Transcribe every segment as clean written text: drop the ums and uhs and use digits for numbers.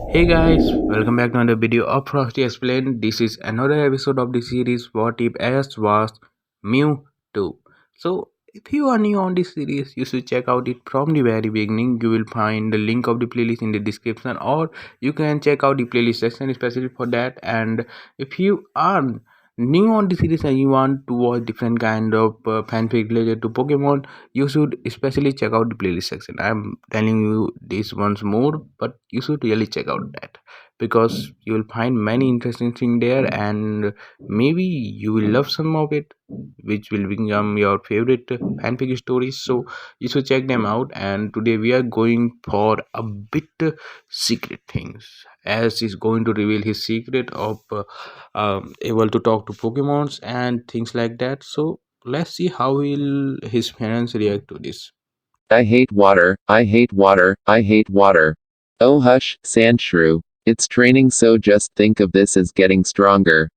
Hey guys, welcome back to another video of Frosty Explained. This is another episode of the series What If S was Mewtwo. So, if you are new on this series, you should check out it from the very beginning. You will find the link of the playlist in the description, or you can check out the playlist section especially for that. And if you are new on the series and you want to watch different kind of fanfic related to Pokemon, you should especially check out the playlist section. I'm telling you this once more, but you should really check out that because you will find many interesting things there, and maybe you will love some of it, which will become your favorite fanfic stories. So you should check them out. And today we are going for a bit secret things, as is going to reveal his secret of able to talk to Pokemons and things like that. So let's see how will his parents react to this. I hate water, I hate water, I hate water. Oh hush, Sandshrew. It's training, so just think of this as getting stronger.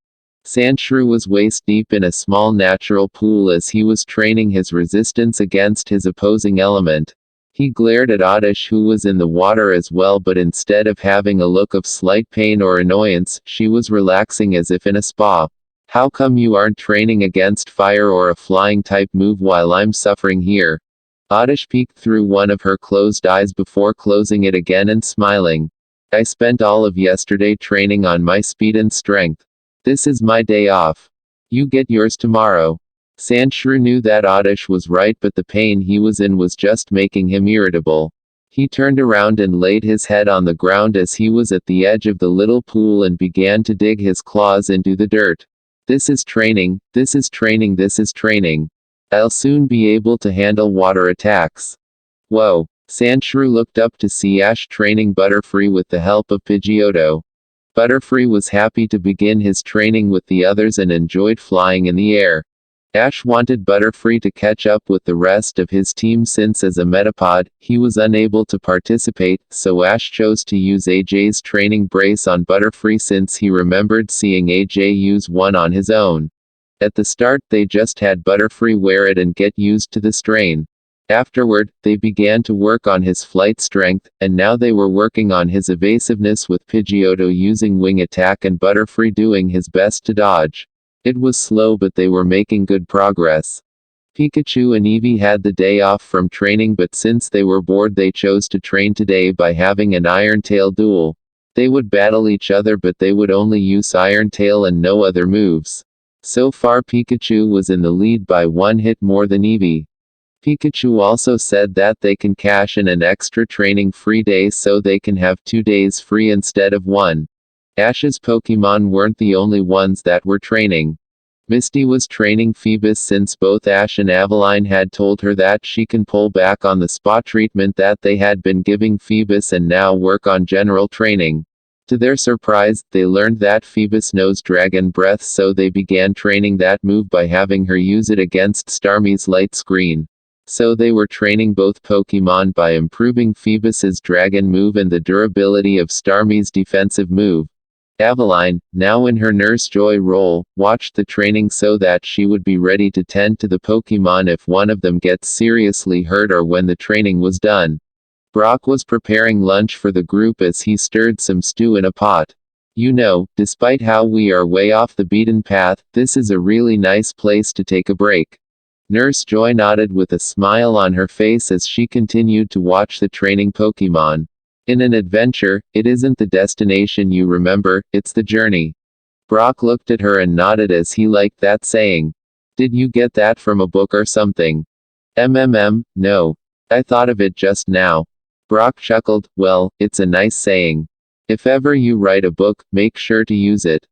Sandshrew was waist deep in a small natural pool as he was training his resistance against his opposing element. He glared at Oddish, who was in the water as well, but instead of having a look of slight pain or annoyance, she was relaxing as if in a spa. How come you aren't training against fire or a flying type move while I'm suffering here? Oddish peeked through one of her closed eyes before closing it again and smiling. I spent all of yesterday training on my speed and strength. This is my day off. You get yours tomorrow. Sandshrew knew that Oddish was right, but the pain he was in was just making him irritable. He turned around and laid his head on the ground as he was at the edge of the little pool and began to dig his claws into the dirt. This is training, this is training, this is training. I'll soon be able to handle water attacks. Whoa. Sandshrew looked up to see Ash training Butterfree with the help of Pidgeotto. Butterfree was happy to begin his training with the others and enjoyed flying in the air. Ash wanted Butterfree to catch up with the rest of his team since as a Metapod, he was unable to participate, so Ash chose to use AJ's training brace on Butterfree since he remembered seeing AJ use one on his own. At the start, they just had Butterfree wear it and get used to the strain. Afterward, they began to work on his flight strength, and now they were working on his evasiveness with Pidgeotto using wing attack and Butterfree doing his best to dodge. It was slow, but they were making good progress. Pikachu and Eevee had the day off from training, but since they were bored they chose to train today by having an Iron Tail duel. They would battle each other, but they would only use Iron Tail and no other moves. So far Pikachu was in the lead by one hit more than Eevee. Pikachu also said that they can cash in an extra training free day so they can have 2 days free instead of one. Ash's Pokemon weren't the only ones that were training. Misty was training Phoebus since both Ash and Aveline had told her that she can pull back on the spa treatment that they had been giving Phoebus and now work on general training. To their surprise, they learned that Phoebus knows Dragon Breath, so they began training that move by having her use it against Starmie's Light Screen. So they were training both Pokemon by improving Phoebus's Dragon move and the durability of Starmie's defensive move. Aveline, now in her Nurse Joy role, watched the training so that she would be ready to tend to the Pokemon if one of them gets seriously hurt or when the training was done. Brock was preparing lunch for the group as he stirred some stew in a pot. You know, despite how we are way off the beaten path, this is a really nice place to take a break. Nurse Joy nodded with a smile on her face as she continued to watch the training Pokemon. In an adventure, it isn't the destination you remember, it's the journey. Brock looked at her and nodded as he liked that saying. Did you get that from a book or something? No. I thought of it just now. Brock chuckled. Well, it's a nice saying. If ever you write a book, make sure to use it.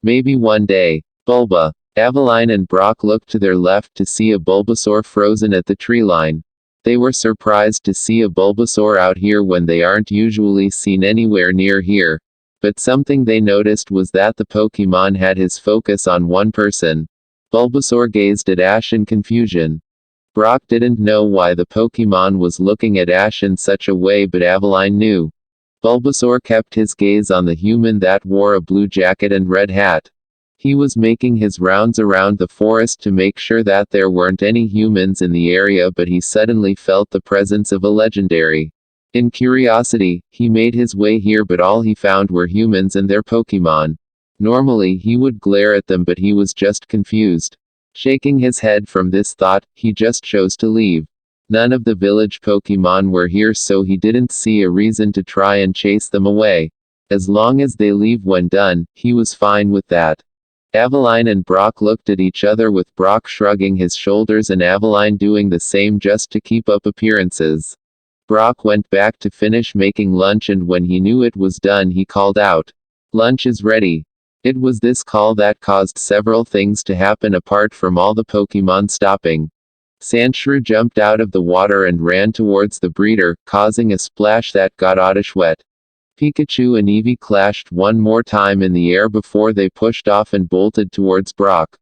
Maybe one day. Bulba. Aveline and Brock looked to their left to see a Bulbasaur frozen at the tree line. They were surprised to see a Bulbasaur out here when they aren't usually seen anywhere near here. But something they noticed was that the Pokemon had his focus on one person. Bulbasaur gazed at Ash in confusion. Brock didn't know why the Pokemon was looking at Ash in such a way, but Aveline knew. Bulbasaur kept his gaze on the human that wore a blue jacket and red hat. He was making his rounds around the forest to make sure that there weren't any humans in the area, but he suddenly felt the presence of a legendary. In curiosity, he made his way here, but all he found were humans and their Pokemon. Normally, he would glare at them, but he was just confused. Shaking his head from this thought, he just chose to leave. None of the village Pokemon were here, so he didn't see a reason to try and chase them away. As long as they leave when done, he was fine with that. Aveline and Brock looked at each other, with Brock shrugging his shoulders and Aveline doing the same just to keep up appearances. Brock went back to finish making lunch, and when he knew it was done, he called out, "Lunch is ready." It was this call that caused several things to happen apart from all the Pokemon stopping. Sandshrew jumped out of the water and ran towards the breeder, causing a splash that got Oddish wet. Pikachu and Eevee clashed one more time in the air before they pushed off and bolted towards Brock.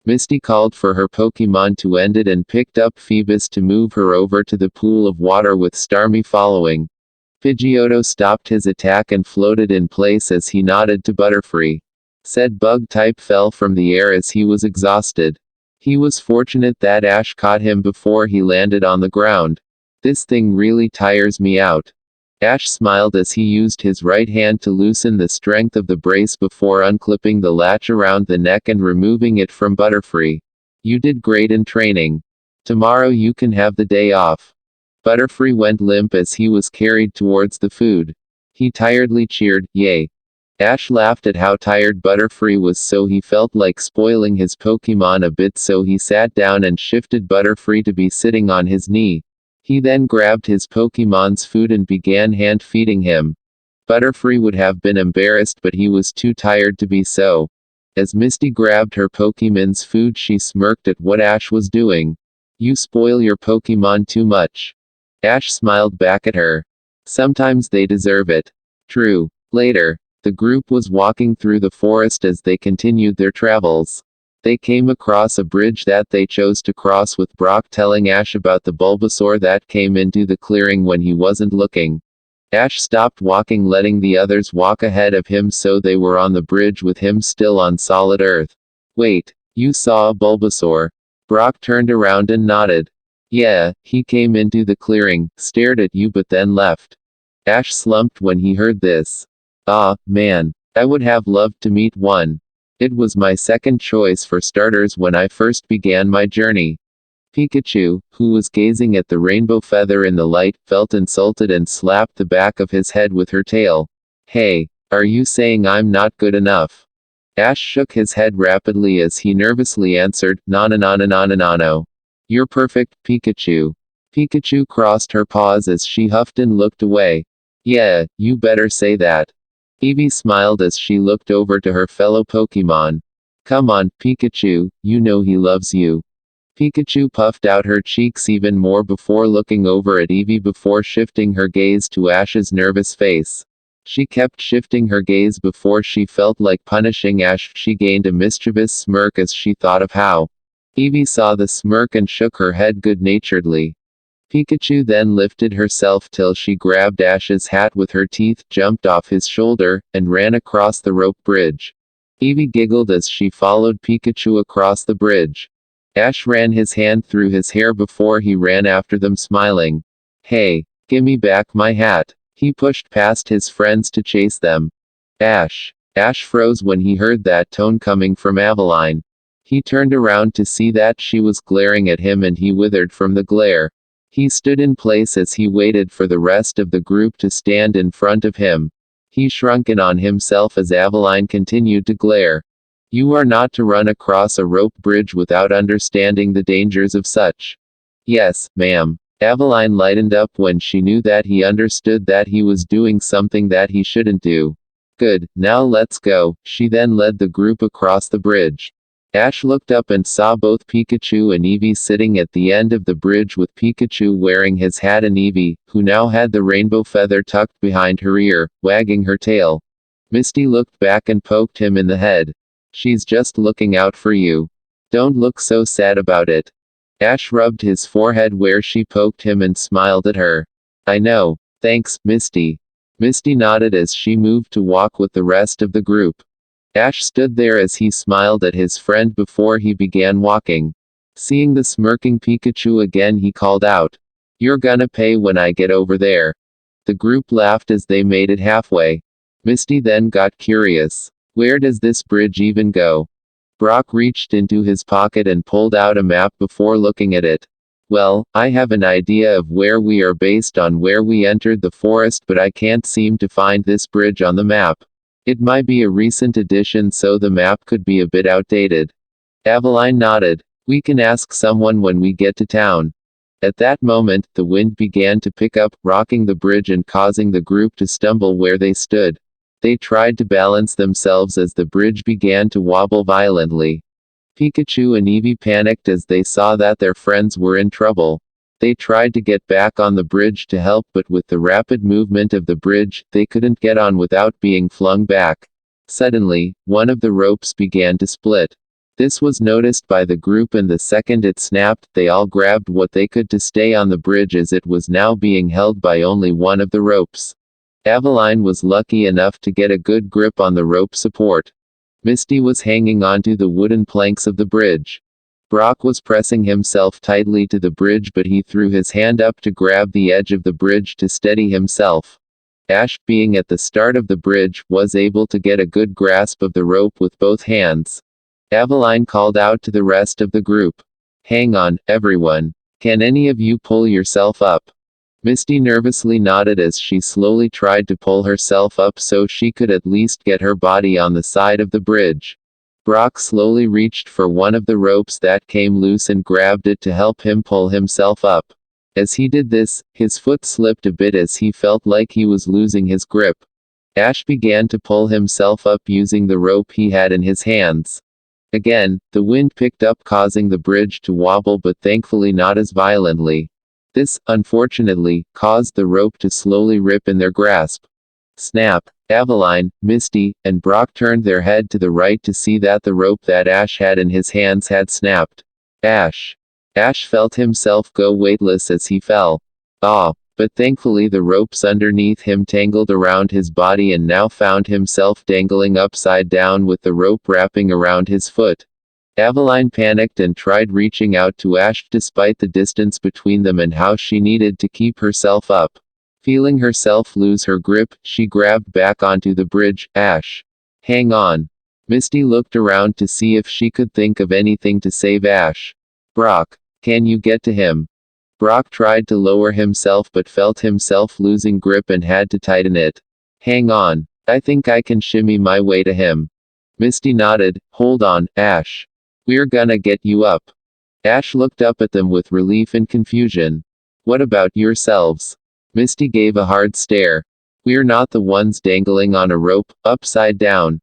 Misty called for her Pokemon to end it and picked up Phoebus to move her over to the pool of water, with Starmie following. Pidgeotto stopped his attack and floated in place as he nodded to Butterfree. Said bug type fell from the air as he was exhausted. He was fortunate that Ash caught him before he landed on the ground. "This thing really tires me out." Ash smiled as he used his right hand to loosen the strength of the brace before unclipping the latch around the neck and removing it from Butterfree. "You did great in training. Tomorrow you can have the day off." Butterfree went limp as he was carried towards the food. He tiredly cheered, "Yay." Ash laughed at how tired Butterfree was, so he felt like spoiling his Pokemon a bit, so he sat down and shifted Butterfree to be sitting on his knee. He then grabbed his Pokemon's food and began hand-feeding him. Butterfree would have been embarrassed, but he was too tired to be so. As Misty grabbed her Pokemon's food, she smirked at what Ash was doing. "You spoil your Pokemon too much." Ash smiled back at her. "Sometimes they deserve it." True. Later, the group was walking through the forest as they continued their travels. They came across a bridge that they chose to cross, with Brock telling Ash about the Bulbasaur that came into the clearing when he wasn't looking. Ash stopped walking, letting the others walk ahead of him, so they were on the bridge with him still on solid earth. "Wait, you saw a Bulbasaur?" Brock turned around and nodded. "Yeah, he came into the clearing, stared at you, but then left." Ash slumped when he heard this. "Ah, man. I would have loved to meet one. It was my second choice for starters when I first began my journey." Pikachu, who was gazing at the rainbow feather in the light, felt insulted and slapped the back of his head with her tail. "Hey, are you saying I'm not good enough?" Ash shook his head rapidly as he nervously answered, "Na na na na na na na no. You're perfect, Pikachu." Pikachu crossed her paws as she huffed and looked away. "Yeah, you better say that." Eevee smiled as she looked over to her fellow Pokemon. "Come on, Pikachu, you know he loves you." Pikachu puffed out her cheeks even more before looking over at Eevee before shifting her gaze to Ash's nervous face. She kept shifting her gaze before she felt like punishing Ash. She gained a mischievous smirk as she thought of how. Eevee saw the smirk and shook her head good-naturedly. Pikachu then lifted herself till she grabbed Ash's hat with her teeth, jumped off his shoulder, and ran across the rope bridge. Eevee giggled as she followed Pikachu across the bridge. Ash ran his hand through his hair before he ran after them, smiling. "Hey, gimme back my hat." He pushed past his friends to chase them. "Ash." Ash froze when he heard that tone coming from Aveline. He turned around to see that she was glaring at him, and he withered from the glare. He stood in place as he waited for the rest of the group to stand in front of him. He shrunk in on himself as Aveline continued to glare. "You are not to run across a rope bridge without understanding the dangers of such." "Yes, ma'am." Aveline lightened up when she knew that he understood that he was doing something that he shouldn't do. "Good, now let's go." She then led the group across the bridge. Ash looked up and saw both Pikachu and Eevee sitting at the end of the bridge, with Pikachu wearing his hat and Eevee, who now had the rainbow feather tucked behind her ear, wagging her tail. Misty looked back and poked him in the head. "She's just looking out for you. Don't look so sad about it." Ash rubbed his forehead where she poked him and smiled at her. "I know. Thanks, Misty." Misty nodded as she moved to walk with the rest of the group. Ash stood there as he smiled at his friend before he began walking. Seeing the smirking Pikachu again, he called out, "You're gonna pay when I get over there." The group laughed as they made it halfway. Misty then got curious. Where does this bridge even go? Brock reached into his pocket and pulled out a map before looking at it. Well, I have an idea of where we are based on where we entered the forest, but I can't seem to find this bridge on the map. It might be a recent addition, so the map could be a bit outdated. Aveline nodded. We can ask someone when we get to town. At that moment, the wind began to pick up, rocking the bridge and causing the group to stumble where they stood. They tried to balance themselves as the bridge began to wobble violently. Pikachu and Eevee panicked as they saw that their friends were in trouble. They tried to get back on the bridge to help, but with the rapid movement of the bridge, they couldn't get on without being flung back. Suddenly, one of the ropes began to split. This was noticed by the group, and the second it snapped, they all grabbed what they could to stay on the bridge, as it was now being held by only one of the ropes. Aveline was lucky enough to get a good grip on the rope support. Misty was hanging onto the wooden planks of the bridge. Brock was pressing himself tightly to the bridge, but he threw his hand up to grab the edge of the bridge to steady himself. Ash, being at the start of the bridge, was able to get a good grasp of the rope with both hands. Aveline called out to the rest of the group. Hang on, everyone. Can any of you pull yourself up? Misty nervously nodded as she slowly tried to pull herself up so she could at least get her body on the side of the bridge. Brock slowly reached for one of the ropes that came loose and grabbed it to help him pull himself up. As he did this, his foot slipped a bit as he felt like he was losing his grip. Ash began to pull himself up using the rope he had in his hands. Again, the wind picked up, causing the bridge to wobble, but thankfully not as violently. This, unfortunately, caused the rope to slowly rip in their grasp. Snap! Aveline, Misty, and Brock turned their head to the right to see that the rope that Ash had in his hands had snapped. Ash! Ash felt himself go weightless as he fell. But thankfully the ropes underneath him tangled around his body, and now found himself dangling upside down with the rope wrapping around his foot. Aveline panicked and tried reaching out to Ash despite the distance between them and how she needed to keep herself up. Feeling herself lose her grip, she grabbed back onto the bridge. Ash! Hang on! Misty looked around to see if she could think of anything to save Ash. Brock, can you get to him? Brock tried to lower himself but felt himself losing grip and had to tighten it. Hang on, I think I can shimmy my way to him. Misty nodded. Hold on, Ash. We're gonna get you up. Ash looked up at them with relief and confusion. What about yourselves? Misty gave a hard stare. We're not the ones dangling on a rope, upside down.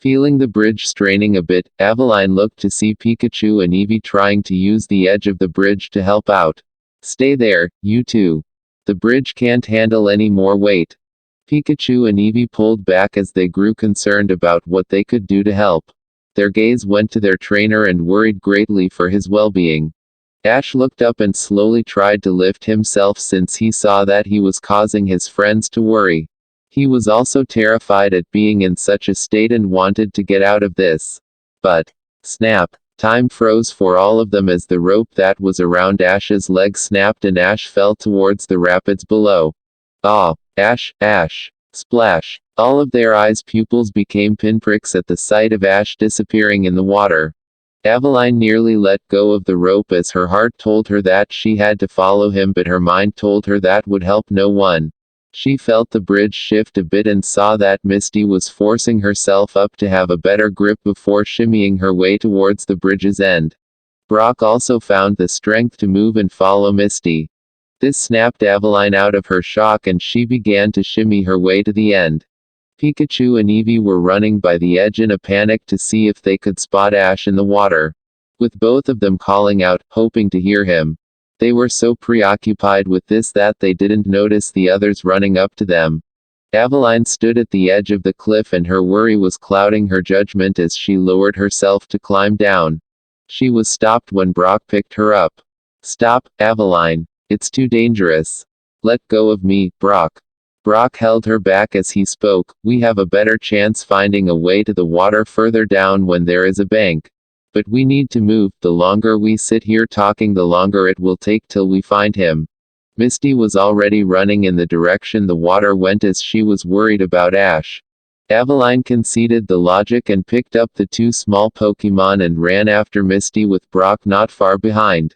Feeling the bridge straining a bit, Aveline looked to see Pikachu and Eevee trying to use the edge of the bridge to help out. Stay there, you two. The bridge can't handle any more weight. Pikachu and Eevee pulled back as they grew concerned about what they could do to help. Their gaze went to their trainer and worried greatly for his well-being. Ash looked up and slowly tried to lift himself since he saw that he was causing his friends to worry. He was also terrified at being in such a state and wanted to get out of this. But, snap! Time froze for all of them as the rope that was around Ash's leg snapped and Ash fell towards the rapids below. Ash, Ash! Splash! All of their eyes' pupils became pinpricks at the sight of Ash disappearing in the water. Aveline nearly let go of the rope as her heart told her that she had to follow him, but her mind told her that would help no one. She felt the bridge shift a bit and saw that Misty was forcing herself up to have a better grip before shimmying her way towards the bridge's end. Brock also found the strength to move and follow Misty. This snapped Aveline out of her shock and she began to shimmy her way to the end. Pikachu and Eevee were running by the edge in a panic to see if they could spot Ash in the water. With both of them calling out, hoping to hear him. They were so preoccupied with this that they didn't notice the others running up to them. Aveline stood at the edge of the cliff and her worry was clouding her judgment as she lowered herself to climb down. She was stopped when Brock picked her up. Stop, Aveline. It's too dangerous. Let go of me, Brock. Brock held her back as he spoke. We have a better chance finding a way to the water further down when there is a bank. But we need to move. The longer we sit here talking, the longer it will take till we find him. Misty was already running in the direction the water went as she was worried about Ash. Aveline conceded the logic and picked up the two small Pokemon and ran after Misty with Brock not far behind.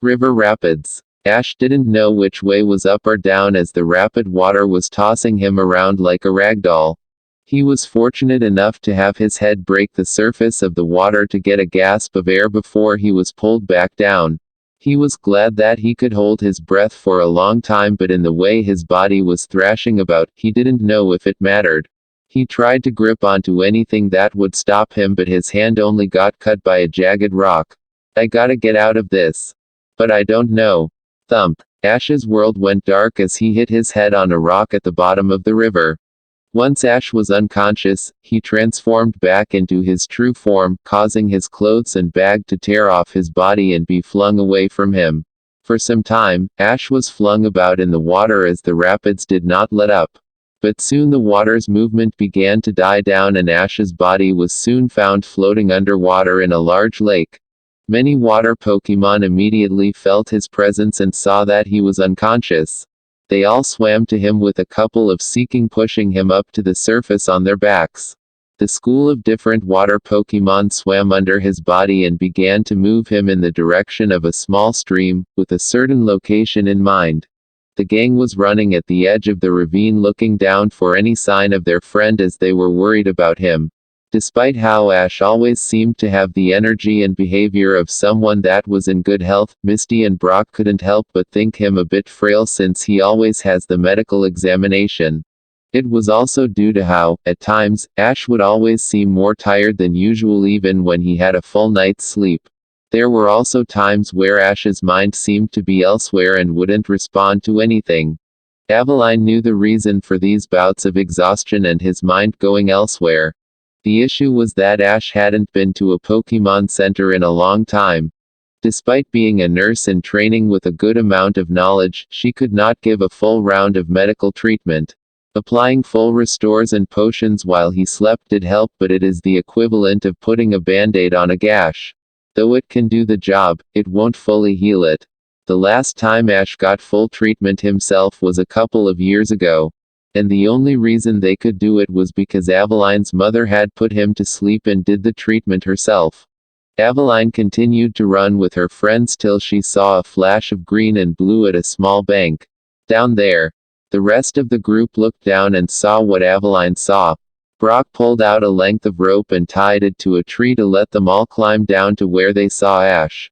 River Rapids. Ash didn't know which way was up or down as the rapid water was tossing him around like a ragdoll. He was fortunate enough to have his head break the surface of the water to get a gasp of air before he was pulled back down. He was glad that he could hold his breath for a long time, but in the way his body was thrashing about, he didn't know if it mattered. He tried to grip onto anything that would stop him, but his hand only got cut by a jagged rock. I gotta get out of this. But I don't know. Thump. Ash's world went dark as he hit his head on a rock at the bottom of the river. Once Ash was unconscious, he transformed back into his true form, causing his clothes and bag to tear off his body and be flung away from him. For some time, Ash was flung about in the water as the rapids did not let up. But soon the water's movement began to die down and Ash's body was soon found floating underwater in a large lake. Many water Pokemon immediately felt his presence and saw that he was unconscious. They all swam to him with a couple of seeking pushing him up to the surface on their backs. The school of different water Pokemon swam under his body and began to move him in the direction of a small stream, with a certain location in mind. The gang was running at the edge of the ravine looking down for any sign of their friend as they were worried about him. Despite how Ash always seemed to have the energy and behavior of someone that was in good health, Misty and Brock couldn't help but think him a bit frail since he always has the medical examination. It was also due to how, at times, Ash would always seem more tired than usual even when he had a full night's sleep. There were also times where Ash's mind seemed to be elsewhere and wouldn't respond to anything. Aveline knew the reason for these bouts of exhaustion and his mind going elsewhere. The issue was that Ash hadn't been to a Pokemon Center in a long time. Despite being a nurse in training with a good amount of knowledge, she could not give a full round of medical treatment. Applying full restores and potions while he slept did help, but it is the equivalent of putting a band-aid on a gash. Though it can do the job, it won't fully heal it. The last time Ash got full treatment himself was a couple of years ago. And the only reason they could do it was because Aveline's mother had put him to sleep and did the treatment herself. Aveline continued to run with her friends till she saw a flash of green and blue at a small bank. Down there. The rest of the group looked down and saw what Aveline saw. Brock pulled out a length of rope and tied it to a tree to let them all climb down to where they saw Ash.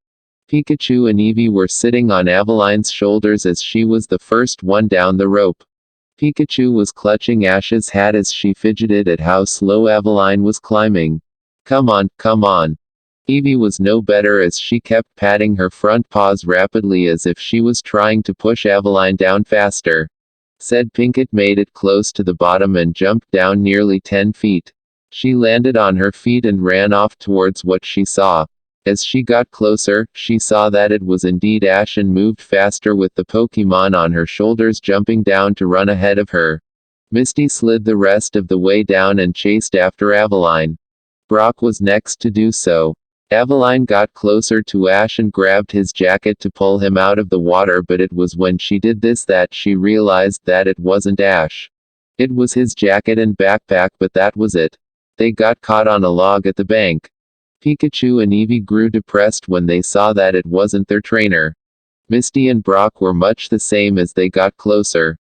Pikachu and Eevee were sitting on Aveline's shoulders as she was the first one down the rope. Pikachu was clutching Ash's hat as she fidgeted at how slow Aveline was climbing. Come on, come on. Eevee was no better as she kept patting her front paws rapidly as if she was trying to push Aveline down faster. Said Pinkett made it close to the bottom and jumped down nearly 10 feet. She landed on her feet and ran off towards what she saw. As she got closer, she saw that it was indeed Ash and moved faster with the Pokemon on her shoulders jumping down to run ahead of her. Misty slid the rest of the way down and chased after Aveline. Brock was next to do so. Aveline got closer to Ash and grabbed his jacket to pull him out of the water, but it was when she did this that she realized that it wasn't Ash. It was his jacket and backpack, but that was it. They got caught on a log at the bank. Pikachu and Eevee grew depressed when they saw that it wasn't their trainer. Misty and Brock were much the same as they got closer.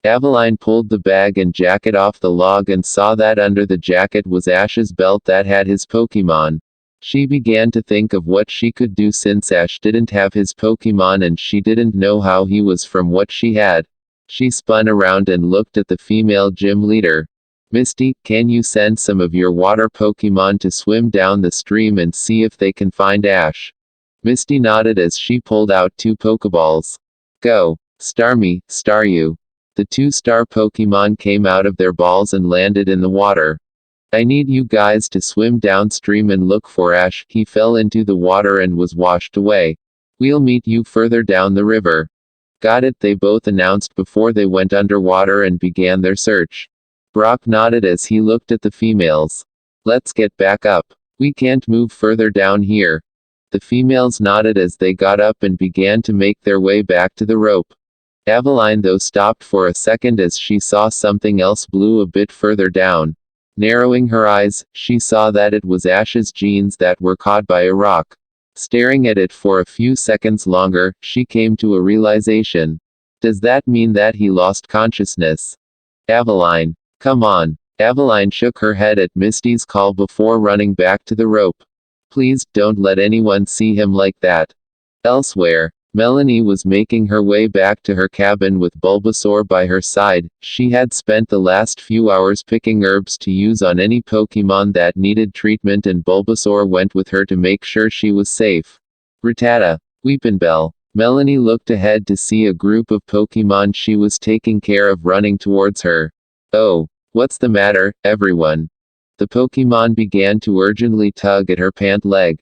Aveline pulled the bag and jacket off the log and saw that under the jacket was Ash's belt that had his Pokemon. She began to think of what she could do since Ash didn't have his Pokemon and she didn't know how he was from what she had. She spun around and looked at the female gym leader. Misty, can you send some of your water Pokemon to swim down the stream and see if they can find Ash? Misty nodded as she pulled out 2 Pokeballs. Go. Starmie, Staryu. The 2 star Pokemon came out of their balls and landed in the water. I need you guys to swim downstream and look for Ash. He fell into the water and was washed away. We'll meet you further down the river. Got it, they both announced before they went underwater and began their search. Brock nodded as he looked at the females. Let's get back up. We can't move further down here. The females nodded as they got up and began to make their way back to the rope. Aveline though stopped for a second as she saw something else blue a bit further down. Narrowing her eyes, she saw that it was Ash's jeans that were caught by a rock. Staring at it for a few seconds longer, she came to a realization. Does that mean that he lost consciousness? Aveline. Come on. Aveline shook her head at Misty's call before running back to the rope. Please, don't let anyone see him like that. Elsewhere, Melanie was making her way back to her cabin with Bulbasaur by her side. She had spent the last few hours picking herbs to use on any Pokemon that needed treatment, and Bulbasaur went with her to make sure she was safe. Rattata. Weepinbell. Melanie looked ahead to see a group of Pokemon she was taking care of running towards her. Oh, what's the matter, everyone? The Pokemon began to urgently tug at her pant leg.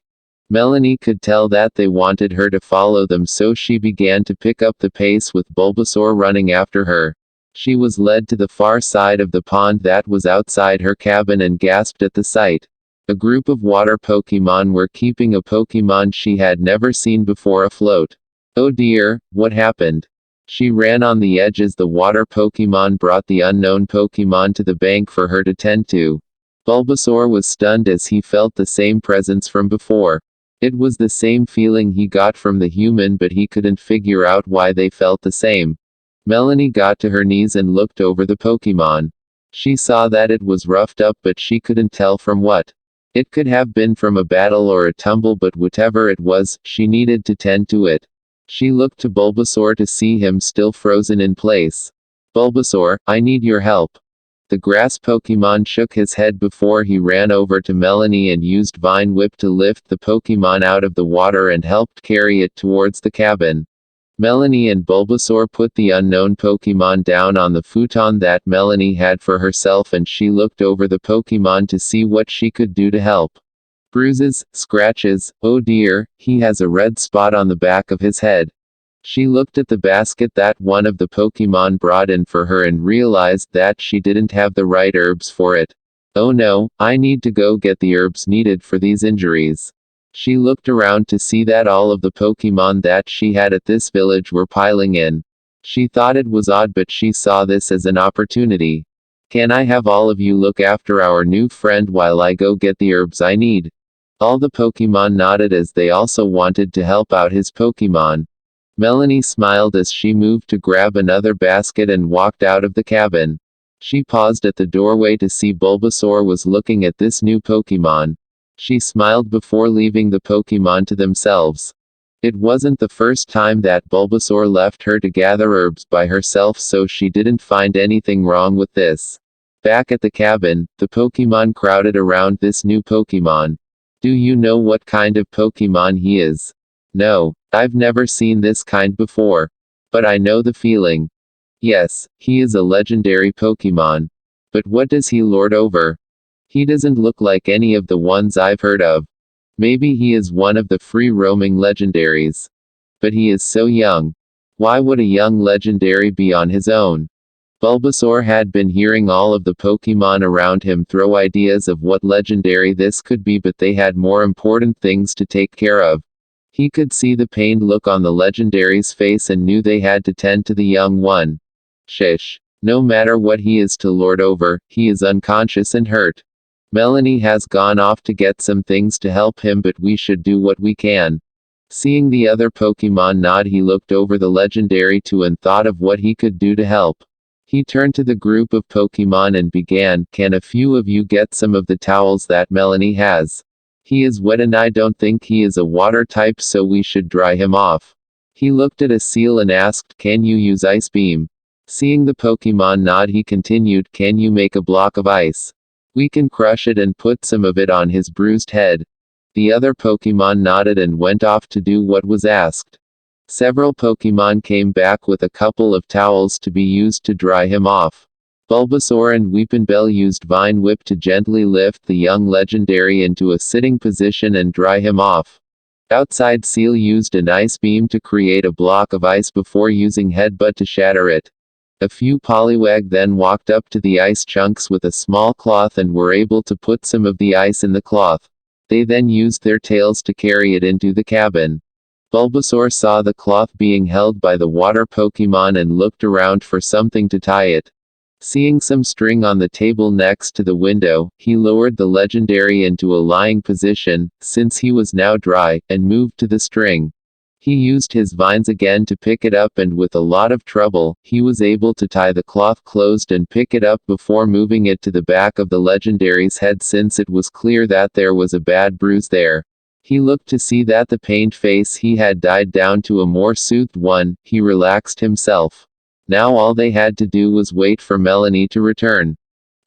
Melanie could tell that they wanted her to follow them, so she began to pick up the pace with Bulbasaur running after her. She was led to the far side of the pond that was outside her cabin and gasped at the sight. A group of water Pokemon were keeping a Pokemon she had never seen before afloat. Oh dear, what happened? She ran on the edge as the water Pokemon brought the unknown Pokemon to the bank for her to tend to. Bulbasaur was stunned as he felt the same presence from before. It was the same feeling he got from the human, but he couldn't figure out why they felt the same. Melanie got to her knees and looked over the Pokemon. She saw that it was roughed up, but she couldn't tell from what. It could have been from a battle or a tumble, but whatever it was, she needed to tend to it. She looked to Bulbasaur to see him still frozen in place. Bulbasaur, I need your help. The grass Pokemon shook his head before he ran over to Melanie and used Vine Whip to lift the Pokemon out of the water and helped carry it towards the cabin. Melanie and Bulbasaur put the unknown Pokemon down on the futon that Melanie had for herself, and she looked over the Pokemon to see what she could do to help. Bruises, scratches, oh dear, he has a red spot on the back of his head. She looked at the basket that one of the Pokemon brought in for her and realized that she didn't have the right herbs for it. Oh no, I need to go get the herbs needed for these injuries. She looked around to see that all of the Pokemon that she had at this village were piling in. She thought it was odd, but she saw this as an opportunity. Can I have all of you look after our new friend while I go get the herbs I need? All the Pokemon nodded as they also wanted to help out his Pokemon. Melanie smiled as she moved to grab another basket and walked out of the cabin. She paused at the doorway to see Bulbasaur was looking at this new Pokemon. She smiled before leaving the Pokemon to themselves. It wasn't the first time that Bulbasaur left her to gather herbs by herself, so she didn't find anything wrong with this. Back at the cabin, the Pokemon crowded around this new Pokemon. Do you know what kind of Pokemon he is? No, I've never seen this kind before. But I know the feeling. Yes, he is a legendary Pokemon. But what does he lord over? He doesn't look like any of the ones I've heard of. Maybe he is one of the free-roaming legendaries. But he is so young. Why would a young legendary be on his own? Bulbasaur had been hearing all of the Pokemon around him throw ideas of what legendary this could be, but they had more important things to take care of. He could see the pained look on the legendary's face and knew they had to tend to the young one. Shish. No matter what he is to lord over, he is unconscious and hurt. Melanie has gone off to get some things to help him, but we should do what we can. Seeing the other Pokemon nod, he looked over the legendary too and thought of what he could do to help. He turned to the group of Pokemon and began, can a few of you get some of the towels that Melanie has? He is wet and I don't think he is a water type, so we should dry him off. He looked at a seal and asked, can you use Ice Beam? Seeing the Pokemon nod, he continued, can you make a block of ice? We can crush it and put some of it on his bruised head. The other Pokemon nodded and went off to do what was asked. Several Pokemon came back with a couple of towels to be used to dry him off. Bulbasaur and Weepinbell used Vine Whip to gently lift the young legendary into a sitting position and dry him off. Outside, Seal used an ice beam to create a block of ice before using Headbutt to shatter it. A few Poliwag then walked up to the ice chunks with a small cloth and were able to put some of the ice in the cloth. They then used their tails to carry it into the cabin. Bulbasaur saw the cloth being held by the water Pokemon and looked around for something to tie it. Seeing some string on the table next to the window, he lowered the legendary into a lying position, since he was now dry, and moved to the string. He used his vines again to pick it up, and with a lot of trouble, he was able to tie the cloth closed and pick it up before moving it to the back of the legendary's head, since it was clear that there was a bad bruise there. He looked to see that the pained face he had died down to a more soothed one. He relaxed himself. Now all they had to do was wait for Melanie to return.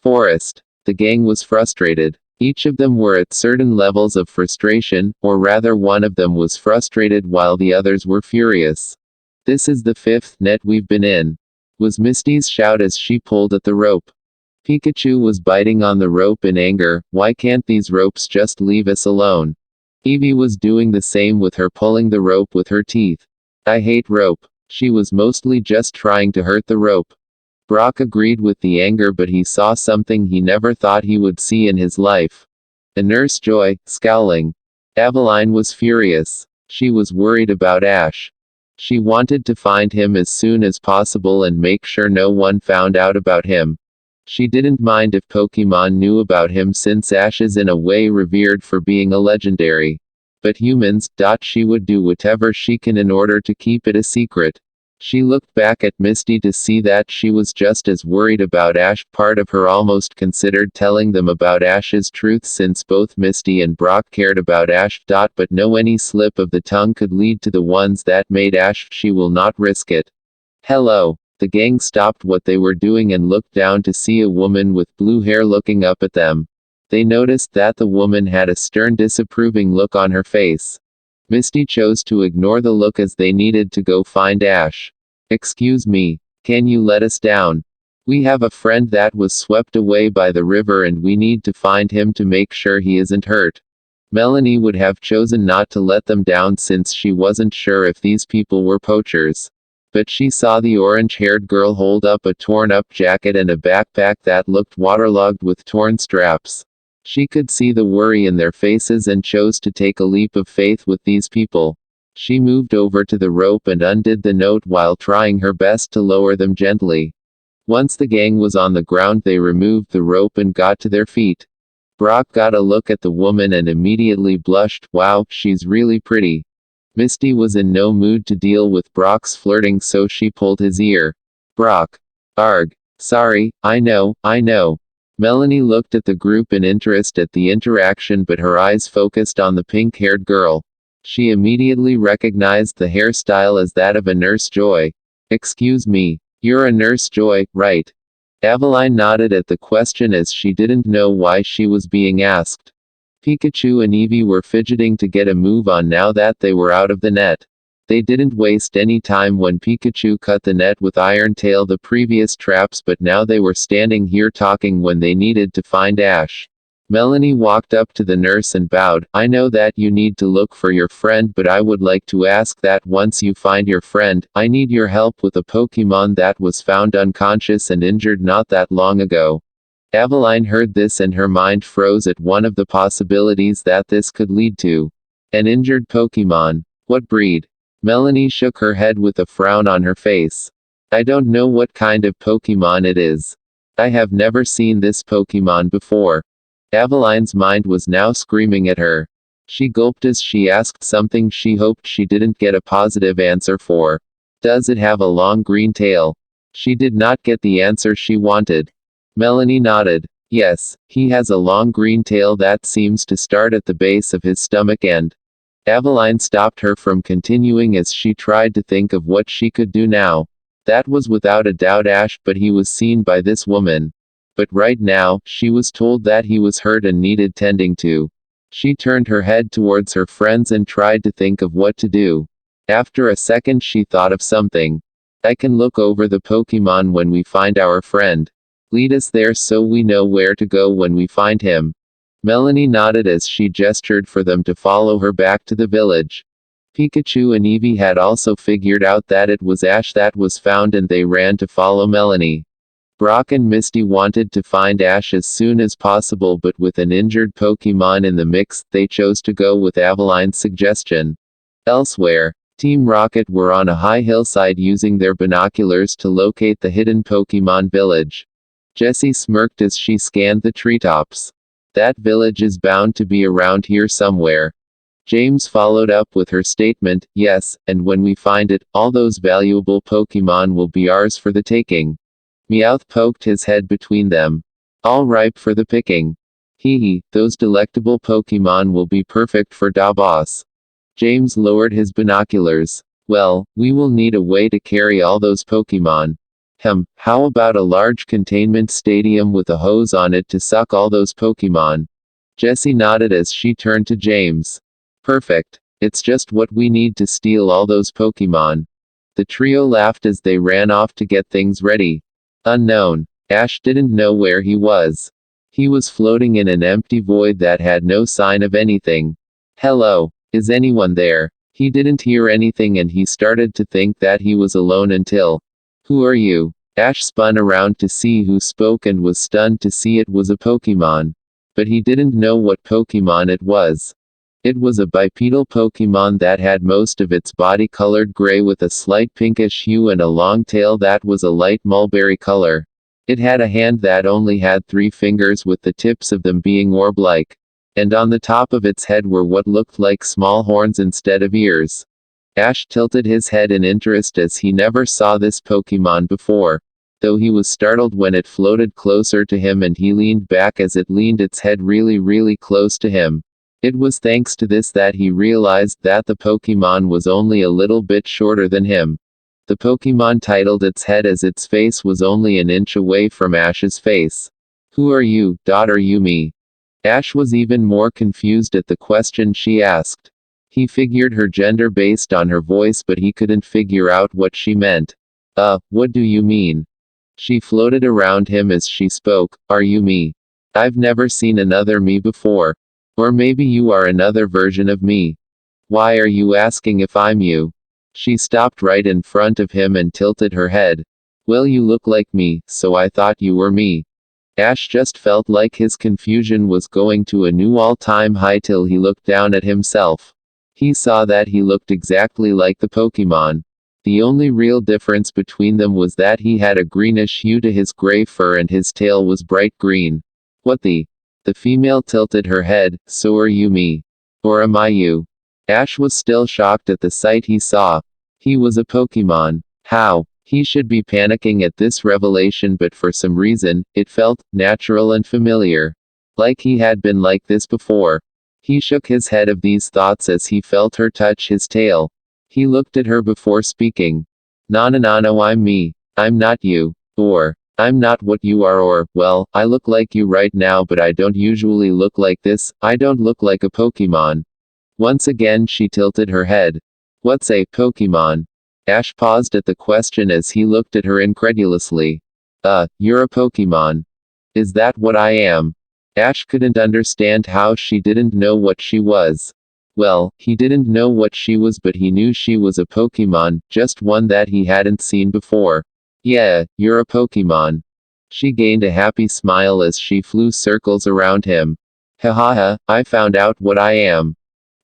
Forest. The gang was frustrated. Each of them were at certain levels of frustration, or rather one of them was frustrated while the others were furious. "This is the 5th net we've been in," was Misty's shout as she pulled at the rope. Pikachu was biting on the rope in anger. "Why can't these ropes just leave us alone?" Eevee was doing the same with her, pulling the rope with her teeth. "I hate rope." She was mostly just trying to hurt the rope. Brock agreed with the anger, but he saw something he never thought he would see in his life. A Nurse Joy, scowling. Aveline was furious. She was worried about Ash. She wanted to find him as soon as possible and make sure no one found out about him. She didn't mind if Pokemon knew about him, since Ash is in a way revered for being a legendary. But humans, she would do whatever she can in order to keep it a secret. She looked back at Misty to see that she was just as worried about Ash. Part of her almost considered telling them about Ash's truth, since both Misty and Brock cared about Ash. But no, any slip of the tongue could lead to the ones that made Ash. She will not risk it. "Hello." The gang stopped what they were doing and looked down to see a woman with blue hair looking up at them. They noticed that the woman had a stern, disapproving look on her face. Misty chose to ignore the look as they needed to go find Ash. "Excuse me, can you let us down? We have a friend that was swept away by the river and we need to find him to make sure he isn't hurt." Melanie would have chosen not to let them down since she wasn't sure if these people were poachers. But she saw the orange-haired girl hold up a torn-up jacket and a backpack that looked waterlogged with torn straps. She could see the worry in their faces and chose to take a leap of faith with these people. She moved over to the rope and undid the note while trying her best to lower them gently. Once the gang was on the ground, they removed the rope and got to their feet. Brock got a look at the woman and immediately blushed. "Wow, she's really pretty." Misty was in no mood to deal with Brock's flirting, so she pulled his ear. "Brock. Arg. Sorry, I know. Melanie looked at the group in interest at the interaction, but her eyes focused on the pink-haired girl. She immediately recognized the hairstyle as that of a Nurse Joy. "Excuse me, you're a Nurse Joy, right?" Aveline nodded at the question as she didn't know why she was being asked. Pikachu and Eevee were fidgeting to get a move on now that they were out of the net. They didn't waste any time when Pikachu cut the net with Iron Tail, the previous traps, but now they were standing here talking when they needed to find Ash. Melanie walked up to the nurse and bowed. "I know that you need to look for your friend, but I would like to ask that once you find your friend, I need your help with a Pokemon that was found unconscious and injured not that long ago." Aveline heard this and her mind froze at one of the possibilities that this could lead to. An injured Pokemon. What breed? Melanie shook her head with a frown on her face. "I don't know what kind of Pokemon it is. I have never seen this Pokemon before." Aveline's mind was now screaming at her. She gulped as she asked something she hoped she didn't get a positive answer for. "Does it have a long green tail?" She did not get the answer she wanted. Melanie nodded. "Yes, he has a long green tail that seems to start at the base of his stomach and." Aveline stopped her from continuing as she tried to think of what she could do now. That was without a doubt Ash, but he was seen by this woman. But right now, she was told that he was hurt and needed tending to. She turned her head towards her friends and tried to think of what to do. After a second, she thought of something. "I can look over the Pokemon when we find our friend. Lead us there so we know where to go when we find him." Melanie nodded as she gestured for them to follow her back to the village. Pikachu and Eevee had also figured out that it was Ash that was found and they ran to follow Melanie. Brock and Misty wanted to find Ash as soon as possible, but with an injured Pokemon in the mix, they chose to go with Aveline's suggestion. Elsewhere, Team Rocket were on a high hillside using their binoculars to locate the hidden Pokemon village. Jessie smirked as she scanned the treetops. That village is bound to be around here somewhere. James followed up with her statement, yes, and when we find it, all those valuable Pokemon will be ours for the taking. Meowth poked his head between them. All ripe for the picking. Hee hee, those delectable Pokemon will be perfect for Da Boss. James lowered his binoculars. Well, we will need a way to carry all those Pokemon. How about a large containment stadium with a hose on it to suck all those Pokemon? Jessie nodded as she turned to James. Perfect. It's just what we need to steal all those Pokemon. The trio laughed as they ran off to get things ready. Unknown. Ash didn't know where he was. He was floating in an empty void that had no sign of anything. Hello. Is anyone there? He didn't hear anything and he started to think that he was alone until. Who are you? Ash spun around to see who spoke and was stunned to see it was a Pokemon. But he didn't know what Pokemon it was. It was a bipedal Pokemon that had most of its body colored gray with a slight pinkish hue and a long tail that was a light mulberry color. It had a hand that only had 3 fingers with the tips of them being orb-like. And on the top of its head were what looked like small horns instead of ears. Ash tilted his head in interest as he never saw this Pokemon before. Though he was startled when it floated closer to him and he leaned back as it leaned its head really close to him. It was thanks to this that he realized that the Pokemon was only a little bit shorter than him. The Pokemon titled its head as its face was only an inch away from Ash's face. Who are you, daughter Yumi? Ash was even more confused at the question she asked. He figured her gender based on her voice but he couldn't figure out what she meant. What do you mean? She floated around him as she spoke, are you me? I've never seen another me before. Or maybe you are another version of me. Why are you asking if I'm you? She stopped right in front of him and tilted her head. Well, you look like me, so I thought you were me. Ash just felt like his confusion was going to a new all-time high till he looked down at himself. He saw that he looked exactly like the Pokemon. The only real difference between them was that he had a greenish hue to his gray fur and his tail was bright green. What the? The female tilted her head, so are you me? Or am I you? Ash was still shocked at the sight he saw. He was a Pokemon. How? He should be panicking at this revelation but for some reason, it felt natural and familiar. Like he had been like this before. He shook his head of these thoughts as he felt her touch his tail. He looked at her before speaking. No, I'm me. I'm not you. Or, I'm not what you are or, well, I look like you right now but I don't usually look like this, I don't look like a Pokemon. Once again she tilted her head. What's a Pokemon? Ash paused at the question as he looked at her incredulously. You're a Pokemon. Is that what I am? Ash couldn't understand how she didn't know what she was. Well, he didn't know what she was but he knew she was a Pokemon, just one that he hadn't seen before. Yeah, you're a Pokemon. She gained a happy smile as she flew circles around him. Ha, I found out what I am.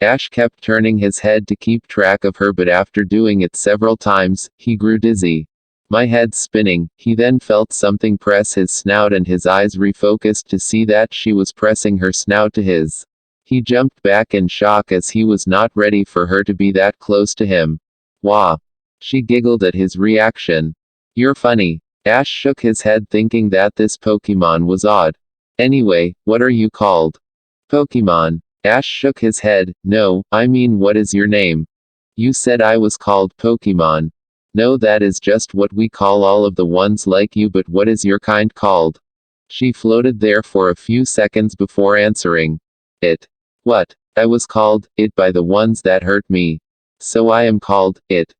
Ash kept turning his head to keep track of her but after doing it several times, he grew dizzy. My head's spinning, he then felt something press his snout and his eyes refocused to see that she was pressing her snout to his. He jumped back in shock as he was not ready for her to be that close to him. Wah! She giggled at his reaction. You're funny. Ash shook his head thinking that this Pokemon was odd. Anyway, what are you called? Pokemon. Ash shook his head. No, I mean what is your name? You said I was called Pokemon. No, that is just what we call all of the ones like you but what is your kind called? She floated there for a few seconds before answering. It. What? I was called it by the ones that hurt me. So I am called it.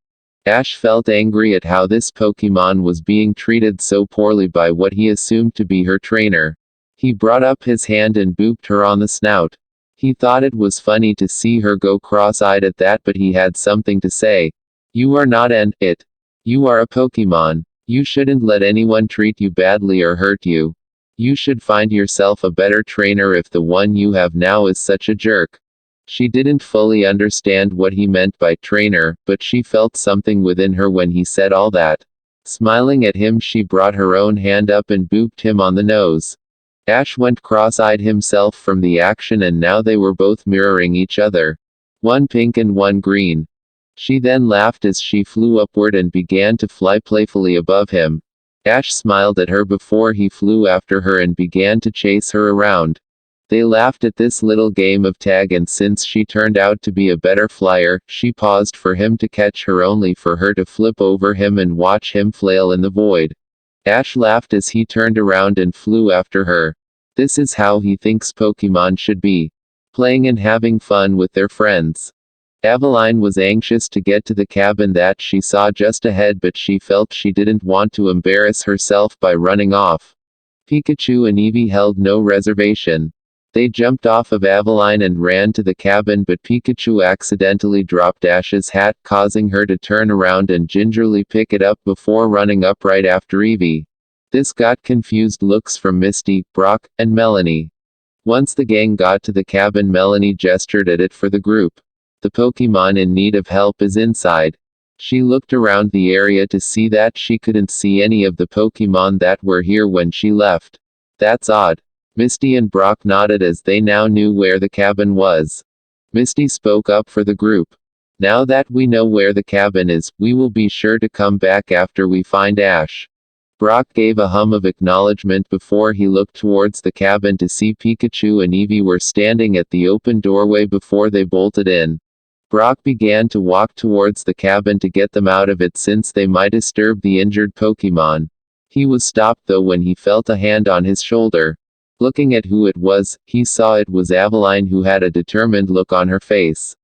Ash felt angry at how this Pokemon was being treated so poorly by what he assumed to be her trainer. He brought up his hand and booped her on the snout. He thought it was funny to see her go cross-eyed at that but he had something to say. You are not an it. You are a Pokemon. You shouldn't let anyone treat you badly or hurt you. You should find yourself a better trainer if the one you have now is such a jerk. She didn't fully understand what he meant by trainer, but she felt something within her when he said all that. Smiling at him, she brought her own hand up and booped him on the nose. Ash went cross-eyed himself from the action, and now they were both mirroring each other. One pink and one green. She then laughed as she flew upward and began to fly playfully above him. Ash smiled at her before he flew after her and began to chase her around. They laughed at this little game of tag, and since she turned out to be a better flyer, she paused for him to catch her only for her to flip over him and watch him flail in the void. Ash laughed as he turned around and flew after her. This is how he thinks Pokemon should be. Playing and having fun with their friends. Aveline was anxious to get to the cabin that she saw just ahead, but she felt she didn't want to embarrass herself by running off. Pikachu and Eevee held no reservation. They jumped off of Aveline and ran to the cabin, but Pikachu accidentally dropped Ash's hat, causing her to turn around and gingerly pick it up before running up right after Eevee. This got confused looks from Misty, Brock, and Melanie. Once the gang got to the cabin, Melanie gestured at it for the group. The Pokemon in need of help is inside. She looked around the area to see that she couldn't see any of the Pokemon that were here when she left. That's odd. Misty and Brock nodded as they now knew where the cabin was. Misty spoke up for the group. Now that we know where the cabin is, we will be sure to come back after we find Ash. Brock gave a hum of acknowledgement before he looked towards the cabin to see Pikachu and Eevee were standing at the open doorway before they bolted in. Brock began to walk towards the cabin to get them out of it since they might disturb the injured Pokemon. He was stopped though when he felt a hand on his shoulder. Looking at who it was, he saw it was Aveline, who had a determined look on her face.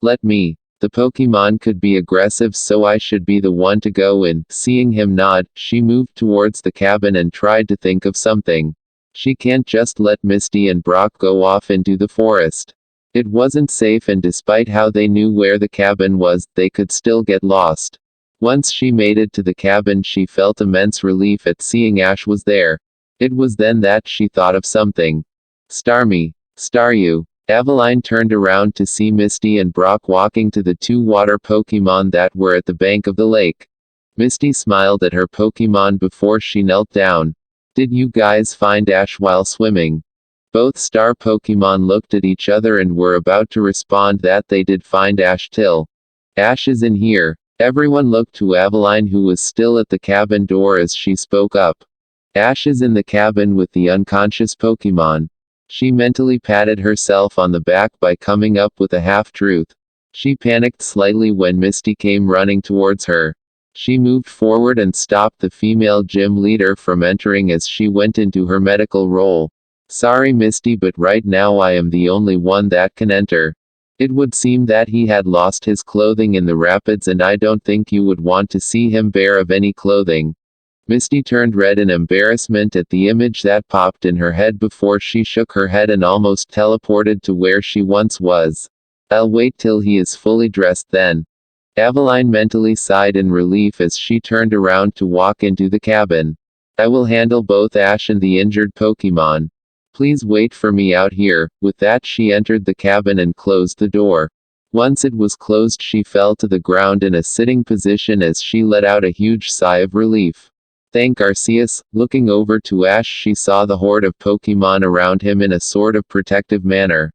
Let me. The Pokemon could be aggressive, so I should be the one to go in. Seeing him nod, she moved towards the cabin and tried to think of something. She can't just let Misty and Brock go off into the forest. It wasn't safe, and despite how they knew where the cabin was, they could still get lost. Once she made it to the cabin, she felt immense relief at seeing Ash was there. It was then that she thought of something. Starmie. Staryu. Aveline turned around to see Misty and Brock walking to the two water Pokemon that were at the bank of the lake. Misty smiled at her Pokemon before she knelt down. Did you guys find Ash while swimming? Both star Pokemon looked at each other and were about to respond that they did find Ash till. Ash is in here. Everyone looked to Aveline, who was still at the cabin door, as she spoke up. Ash is in the cabin with the unconscious Pokemon. She mentally patted herself on the back by coming up with a half-truth. She panicked slightly when Misty came running towards her. She moved forward and stopped the female gym leader from entering as she went into her medical role. Sorry Misty, but right now I am the only one that can enter. It would seem that he had lost his clothing in the rapids, and I don't think you would want to see him bare of any clothing. Misty turned red in embarrassment at the image that popped in her head before she shook her head and almost teleported to where she once was. I'll wait till he is fully dressed then. Aveline mentally sighed in relief as she turned around to walk into the cabin. I will handle both Ash and the injured Pokemon. Please wait for me out here. With that, she entered the cabin and closed the door. Once it was closed, she fell to the ground in a sitting position as she let out a huge sigh of relief. Thank Arceus. Looking over to Ash, she saw the horde of Pokemon around him in a sort of protective manner.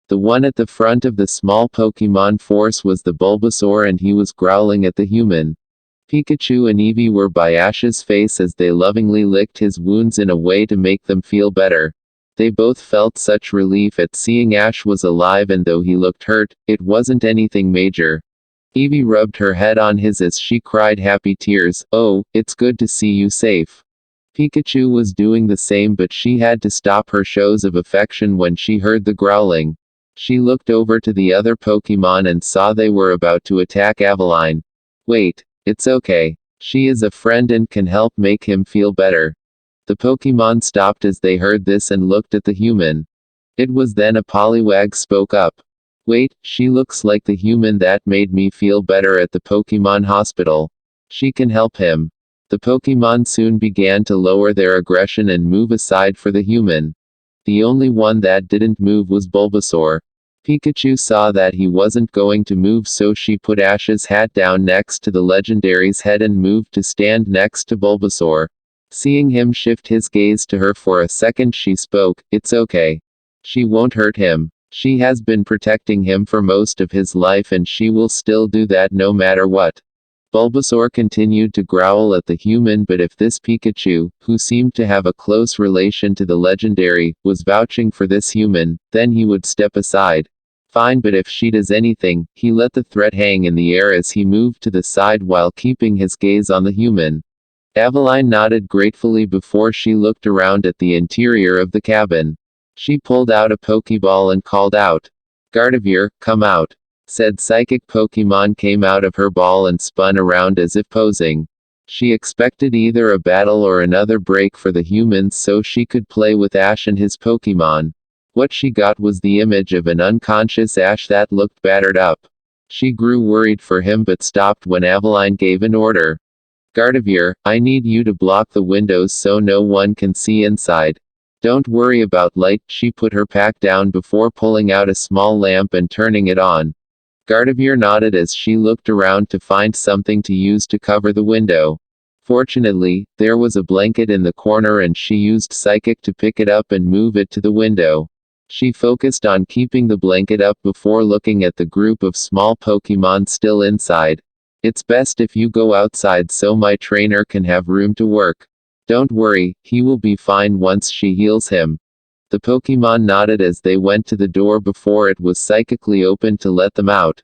The one at the front of the small Pokemon force was the Bulbasaur, and he was growling at the human. Pikachu and Eevee were by Ash's face as they lovingly licked his wounds in a way to make them feel better. They both felt such relief at seeing Ash was alive, and though he looked hurt, it wasn't anything major. Eevee rubbed her head on his as she cried happy tears. Oh, it's good to see you safe. Pikachu was doing the same, but she had to stop her shows of affection when she heard the growling. She looked over to the other Pokemon and saw they were about to attack Aveline. Wait, it's okay. She is a friend and can help make him feel better. The Pokemon stopped as they heard this and looked at the human. It was then a Poliwag spoke up. Wait, she looks like the human that made me feel better at the Pokemon hospital. She can help him. The Pokemon soon began to lower their aggression and move aside for the human. The only one that didn't move was Bulbasaur. Pikachu saw that he wasn't going to move, so she put Ash's hat down next to the legendary's head and moved to stand next to Bulbasaur. Seeing him shift his gaze to her for a second, she spoke, "It's okay. She won't hurt him. She has been protecting him for most of his life and she will still do that no matter what." Bulbasaur continued to growl at the human, but if this Pikachu, who seemed to have a close relation to the legendary, was vouching for this human, then he would step aside. Fine, but if she does anything, he let the threat hang in the air as he moved to the side while keeping his gaze on the human. Aveline nodded gratefully before she looked around at the interior of the cabin. She pulled out a Pokeball and called out, "Gardevoir, come out." Said psychic Pokemon came out of her ball and spun around as if posing. She expected either a battle or another break for the humans so she could play with Ash and his Pokemon. What she got was the image of an unconscious Ash that looked battered up. She grew worried for him but stopped when Aveline gave an order. "Gardevoir, I need you to block the windows so no one can see inside. Don't worry about light." She put her pack down before pulling out a small lamp and turning it on. Gardevoir nodded as she looked around to find something to use to cover the window. Fortunately, there was a blanket in the corner and she used Psychic to pick it up and move it to the window. She focused on keeping the blanket up before looking at the group of small Pokemon still inside. "It's best if you go outside so my trainer can have room to work. Don't worry, he will be fine once she heals him." The Pokemon nodded as they went to the door before it was psychically opened to let them out.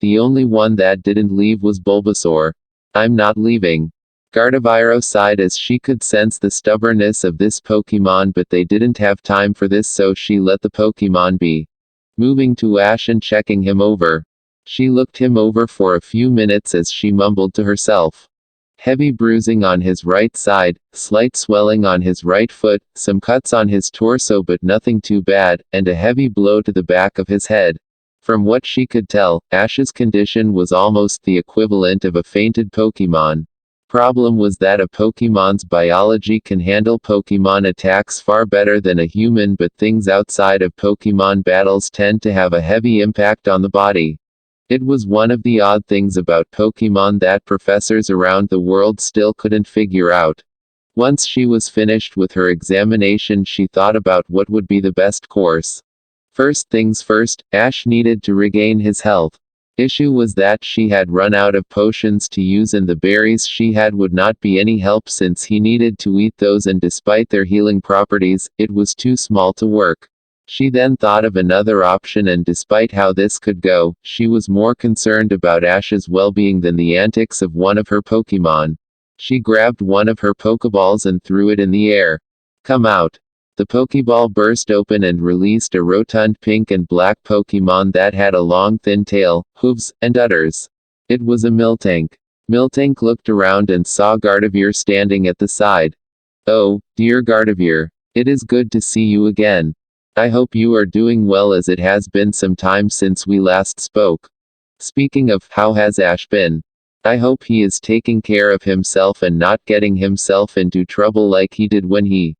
The only one that didn't leave was Bulbasaur. "I'm not leaving." Gardevoir sighed as she could sense the stubbornness of this Pokemon, but they didn't have time for this, so she let the Pokemon be. Moving to Ash and checking him over. She looked him over for a few minutes as she mumbled to herself. Heavy bruising on his right side, slight swelling on his right foot, some cuts on his torso but nothing too bad, and a heavy blow to the back of his head. From what she could tell, Ash's condition was almost the equivalent of a fainted Pokemon. Problem was that a Pokemon's biology can handle Pokemon attacks far better than a human, but things outside of Pokemon battles tend to have a heavy impact on the body. It was one of the odd things about Pokemon that professors around the world still couldn't figure out. Once she was finished with her examination, she thought about what would be the best course. First things first, Ash needed to regain his health. Issue was that she had run out of potions to use and the berries she had would not be any help since he needed to eat those, and despite their healing properties, it was too small to work. She then thought of another option, and despite how this could go, she was more concerned about Ash's well-being than the antics of one of her Pokemon. She grabbed one of her Pokeballs and threw it in the air. "Come out." The Pokeball burst open and released a rotund pink and black Pokemon that had a long thin tail, hooves, and udders. It was a Miltank. Miltank looked around and saw Gardevoir standing at the side. "Oh, dear Gardevoir. It is good to see you again. I hope you are doing well, as it has been some time since we last spoke. Speaking of, how has Ash been? I hope he is taking care of himself and not getting himself into trouble like he did when he—"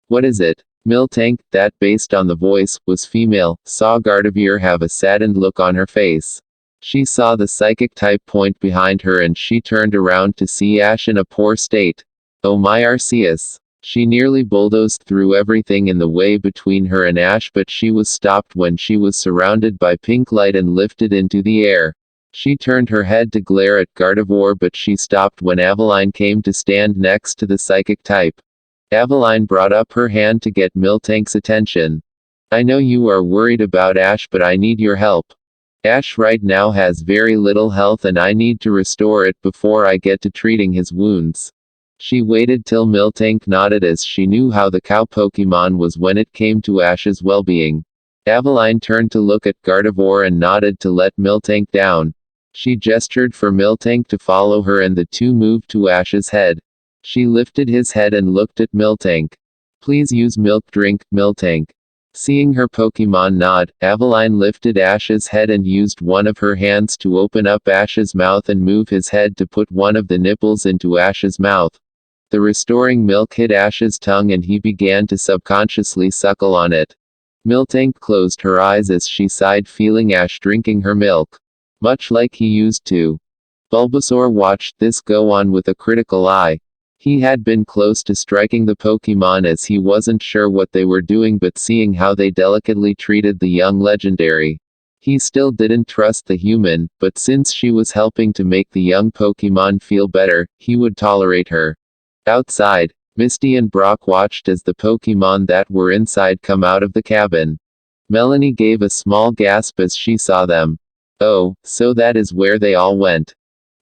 "What is it?" Miltank, that based on the voice, was female, saw Gardevoir have a saddened look on her face. She saw the psychic type point behind her and she turned around to see Ash in a poor state. "Oh my Arceus." She nearly bulldozed through everything in the way between her and Ash, but she was stopped when she was surrounded by pink light and lifted into the air. She turned her head to glare at Gardevoir, but she stopped when Aveline came to stand next to the psychic type. Aveline brought up her hand to get Miltank's attention. "I know you are worried about Ash, but I need your help. Ash right now has very little health and I need to restore it before I get to treating his wounds." She waited till Miltank nodded, as she knew how the cow Pokemon was when it came to Ash's well-being. Aveline turned to look at Gardevoir and nodded to let Miltank down. She gestured for Miltank to follow her and the two moved to Ash's head. She lifted his head and looked at Miltank. "Please use milk drink, Miltank." Seeing her Pokemon nod, Aveline lifted Ash's head and used one of her hands to open up Ash's mouth and move his head to put one of the nipples into Ash's mouth. The restoring milk hit Ash's tongue and he began to subconsciously suckle on it. Miltank closed her eyes as she sighed, feeling Ash drinking her milk. Much like he used to. Bulbasaur watched this go on with a critical eye. He had been close to striking the Pokemon as he wasn't sure what they were doing, but seeing how they delicately treated the young legendary, he still didn't trust the human, but since she was helping to make the young Pokemon feel better, he would tolerate her. Outside, Misty and Brock watched as the Pokemon that were inside come out of the cabin. Melanie gave a small gasp as she saw them. Oh, so that is where they all went.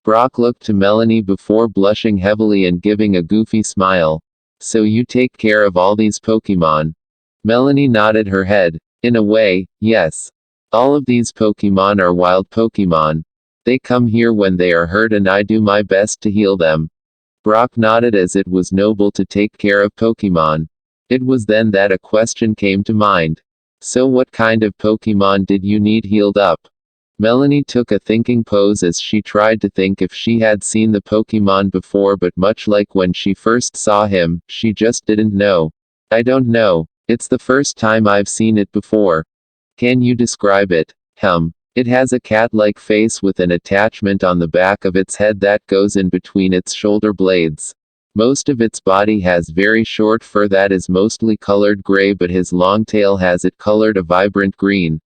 Brock looked to Melanie before blushing heavily and giving a goofy smile. So you take care of all these Pokemon? Melanie nodded her head. In a way, yes. All of these Pokemon are wild Pokemon. They come here when they are hurt and I do my best to heal them. Brock nodded as it was noble to take care of Pokemon. It was then that a question came to mind. So what kind of Pokemon did you need healed up? Melanie took a thinking pose as she tried to think if she had seen the Pokemon before, but much like when she first saw him, she just didn't know. I don't know. It's the first time I've seen it before. Can you describe it? It has a cat-like face with an attachment on the back of its head that goes in between its shoulder blades. Most of its body has very short fur that is mostly colored gray, but his long tail has it colored a vibrant green.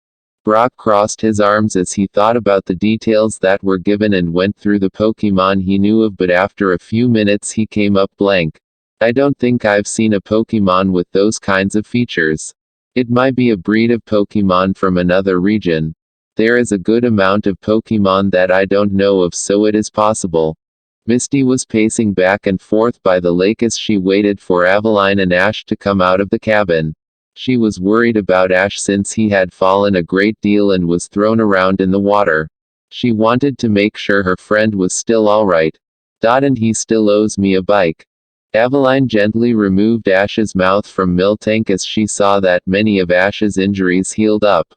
Brock crossed his arms as he thought about the details that were given and went through the Pokemon he knew of, but after a few minutes he came up blank. I don't think I've seen a Pokemon with those kinds of features. It might be a breed of Pokemon from another region. There is a good amount of Pokemon that I don't know of, so it is possible. Misty was pacing back and forth by the lake as she waited for Aveline and Ash to come out of the cabin. She was worried about Ash since he had fallen a great deal and was thrown around in the water. She wanted to make sure her friend was still alright. And he still owes me a bike. Aveline gently removed Ash's mouth from Miltank as she saw that many of Ash's injuries healed up.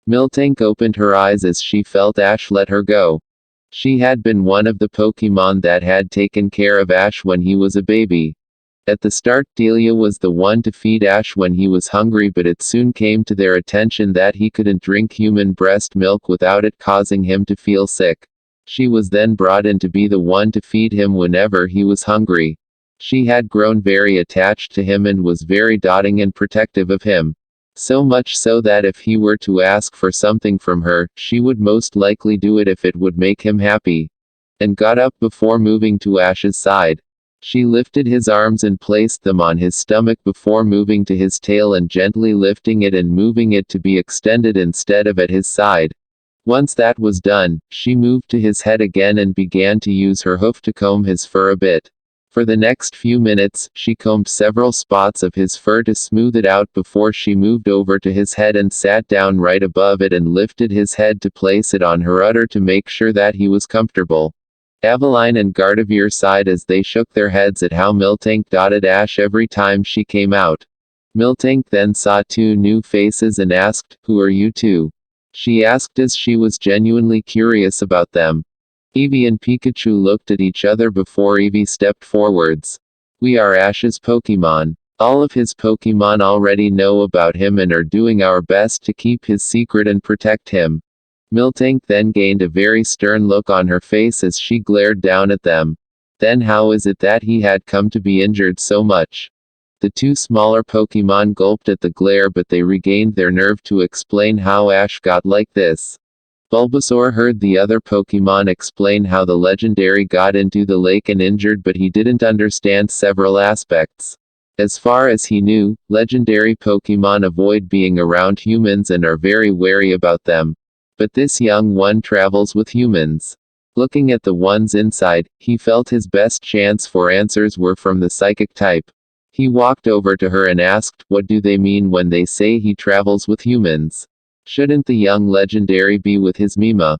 Miltank opened her eyes as she felt Ash let her go. She had been one of the Pokemon that had taken care of Ash when he was a baby. At the start, Delia was the one to feed Ash when he was hungry, but it soon came to their attention that he couldn't drink human breast milk without it causing him to feel sick. She was then brought in to be the one to feed him whenever he was hungry. She had grown very attached to him and was very doting and protective of him. So much so that if he were to ask for something from her, she would most likely do it if it would make him happy. And got up before moving to Ash's side. She lifted his arms and placed them on his stomach before moving to his tail and gently lifting it and moving it to be extended instead of at his side. Once that was done, she moved to his head again and began to use her hoof to comb his fur a bit. For the next few minutes, she combed several spots of his fur to smooth it out before she moved over to his head and sat down right above it and lifted his head to place it on her udder to make sure that he was comfortable. Aveline and Gardevoir sighed as they shook their heads at how Miltank dotted Ash every time she came out. Miltank then saw two new faces and asked, "Who are you two?" She asked as she was genuinely curious about them. Eevee and Pikachu looked at each other before Eevee stepped forwards. "We are Ash's Pokemon. All of his Pokemon already know about him and are doing our best to keep his secret and protect him." Miltank then gained a very stern look on her face as she glared down at them. Then how is it that he had come to be injured so much? The two smaller Pokemon gulped at the glare, but they regained their nerve to explain how Ash got like this. Bulbasaur heard the other Pokemon explain how the legendary got into the lake and injured, but he didn't understand several aspects. As far as he knew, legendary Pokemon avoid being around humans and are very wary about them. But this young one travels with humans. Looking at the ones inside, he felt his best chance for answers were from the psychic type. He walked over to her and asked, "What do they mean when they say he travels with humans? Shouldn't the young legendary be with his Mima?"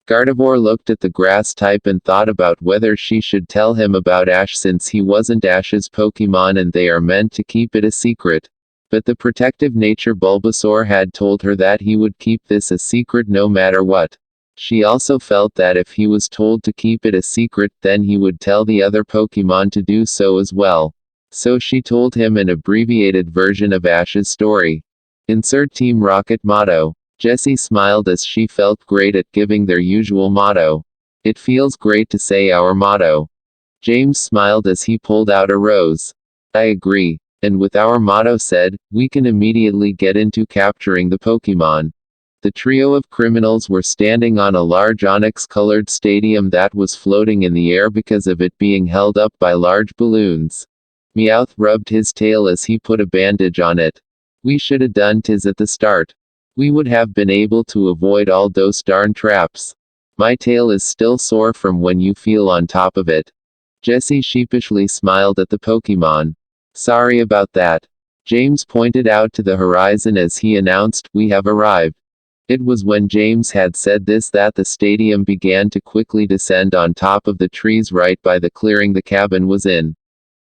Gardevoir looked at the grass type and thought about whether she should tell him about Ash since he wasn't Ash's Pokemon and they are meant to keep it a secret. But the protective nature Bulbasaur had told her that he would keep this a secret no matter what. She also felt that if he was told to keep it a secret, then he would tell the other Pokemon to do so as well. So she told him an abbreviated version of Ash's story. Insert Team Rocket motto. Jessie smiled as she felt great at giving their usual motto. It feels great to say our motto. James smiled as he pulled out a rose. I agree. And with our motto said, we can immediately get into capturing the Pokemon. The trio of criminals were standing on a large onyx-colored stadium that was floating in the air because of it being held up by large balloons. Meowth rubbed his tail as he put a bandage on it. We should have done tis at the start. We would have been able to avoid all those darn traps. My tail is still sore from when you feel on top of it. Jessie sheepishly smiled at the Pokemon. Sorry about that. James pointed out to the horizon as he announced, we have arrived. It was when James had said this that the stadium began to quickly descend on top of the trees right by the clearing the cabin was in.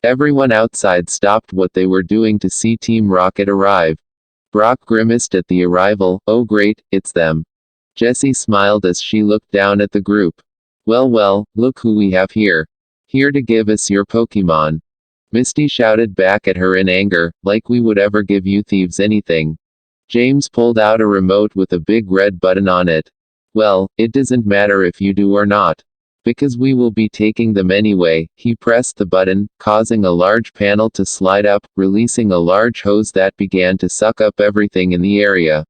Everyone outside stopped what they were doing to see Team Rocket arrive. Brock grimaced at the arrival. Oh great, it's them. Jessie smiled as she looked down at the group. Well, look who we have here. Here to give us your Pokemon. Misty shouted back at her in anger, like we would ever give you thieves anything. James pulled out a remote with a big red button on it. Well, it doesn't matter if you do or not. Because we will be taking them anyway. He pressed the button, causing a large panel to slide up, releasing a large hose that began to suck up everything in the area.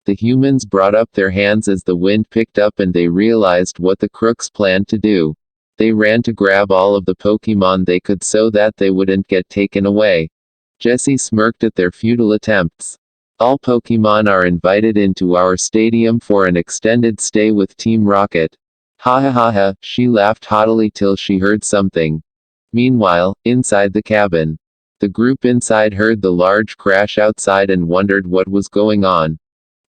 The humans brought up their hands as the wind picked up and they realized what the crooks planned to do. They ran to grab all of the Pokemon they could so that they wouldn't get taken away. Jessie smirked at their futile attempts. All Pokemon are invited into our stadium for an extended stay with Team Rocket. Ha ha ha ha, she laughed haughtily till she heard something. Meanwhile, inside the cabin. The group inside heard the large crash outside and wondered what was going on.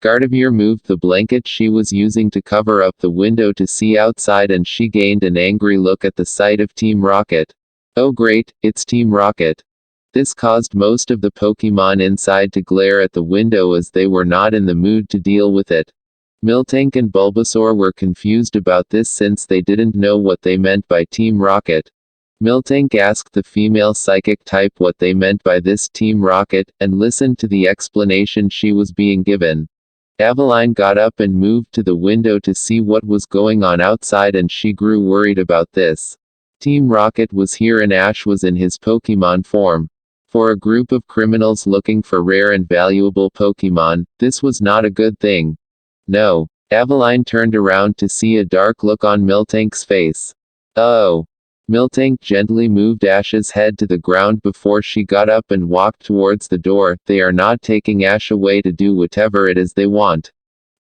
Gardevoir moved the blanket she was using to cover up the window to see outside and she gained an angry look at the sight of Team Rocket. Oh great, it's Team Rocket. This caused most of the Pokemon inside to glare at the window as they were not in the mood to deal with it. Miltank and Bulbasaur were confused about this since they didn't know what they meant by Team Rocket. Miltank asked the female psychic type what they meant by this Team Rocket, and listened to the explanation she was being given. Aveline got up and moved to the window to see what was going on outside and she grew worried about this. Team Rocket was here and Ash was in his Pokemon form. For a group of criminals looking for rare and valuable Pokemon, this was not a good thing. No. Aveline turned around to see a dark look on Miltank's face. Oh. Miltank gently moved Ash's head to the ground before she got up and walked towards the door. They are not taking Ash away to do whatever it is they want.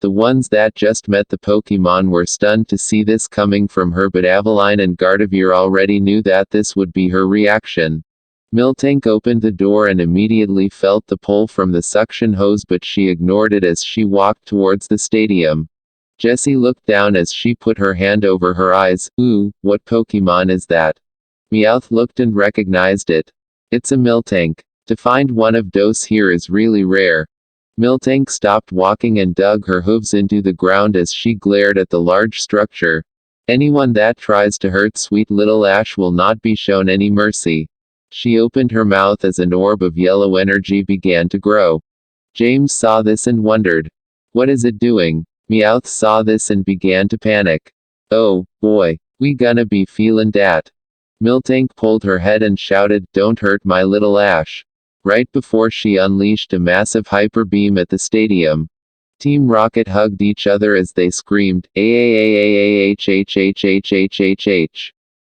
The ones that just met the Pokemon were stunned to see this coming from her, but Aveline and Gardevoir already knew that this would be her reaction. Miltank opened the door and immediately felt the pull from the suction hose, but she ignored it as she walked towards the stadium. Jessie looked down as she put her hand over her eyes. Ooh, what Pokemon is that? Meowth looked and recognized it. It's a Miltank. To find one of those here is really rare. Miltank stopped walking and dug her hooves into the ground as she glared at the large structure. Anyone that tries to hurt sweet little Ash will not be shown any mercy. She opened her mouth as an orb of yellow energy began to grow. James saw this and wondered. What is it doing? Meowth saw this and began to panic. Oh, boy. We gonna be feelin' dat. Miltank pulled her head and shouted, don't hurt my little Ash. Right before she unleashed a massive hyper beam at the stadium. Team Rocket hugged each other as they screamed, AAAAAHHHHHHH.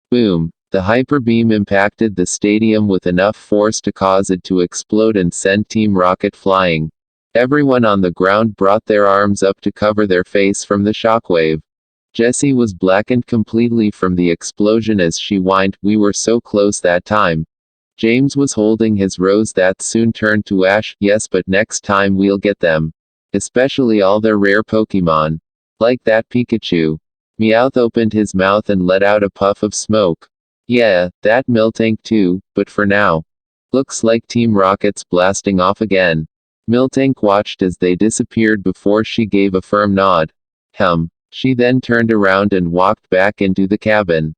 Boom. The hyper beam impacted the stadium with enough force to cause it to explode and send Team Rocket flying. Everyone on the ground brought their arms up to cover their face from the shockwave. Jessie was blackened completely from the explosion as she whined, we were so close that time. James was holding his rose that soon turned to ash. Yes, but next time we'll get them. Especially all their rare Pokemon. Like that Pikachu. Meowth opened his mouth and let out a puff of smoke. Yeah, that Miltank too, but for now. Looks like Team Rocket's blasting off again. Miltank watched as they disappeared before she gave a firm nod. She then turned around and walked back into the cabin.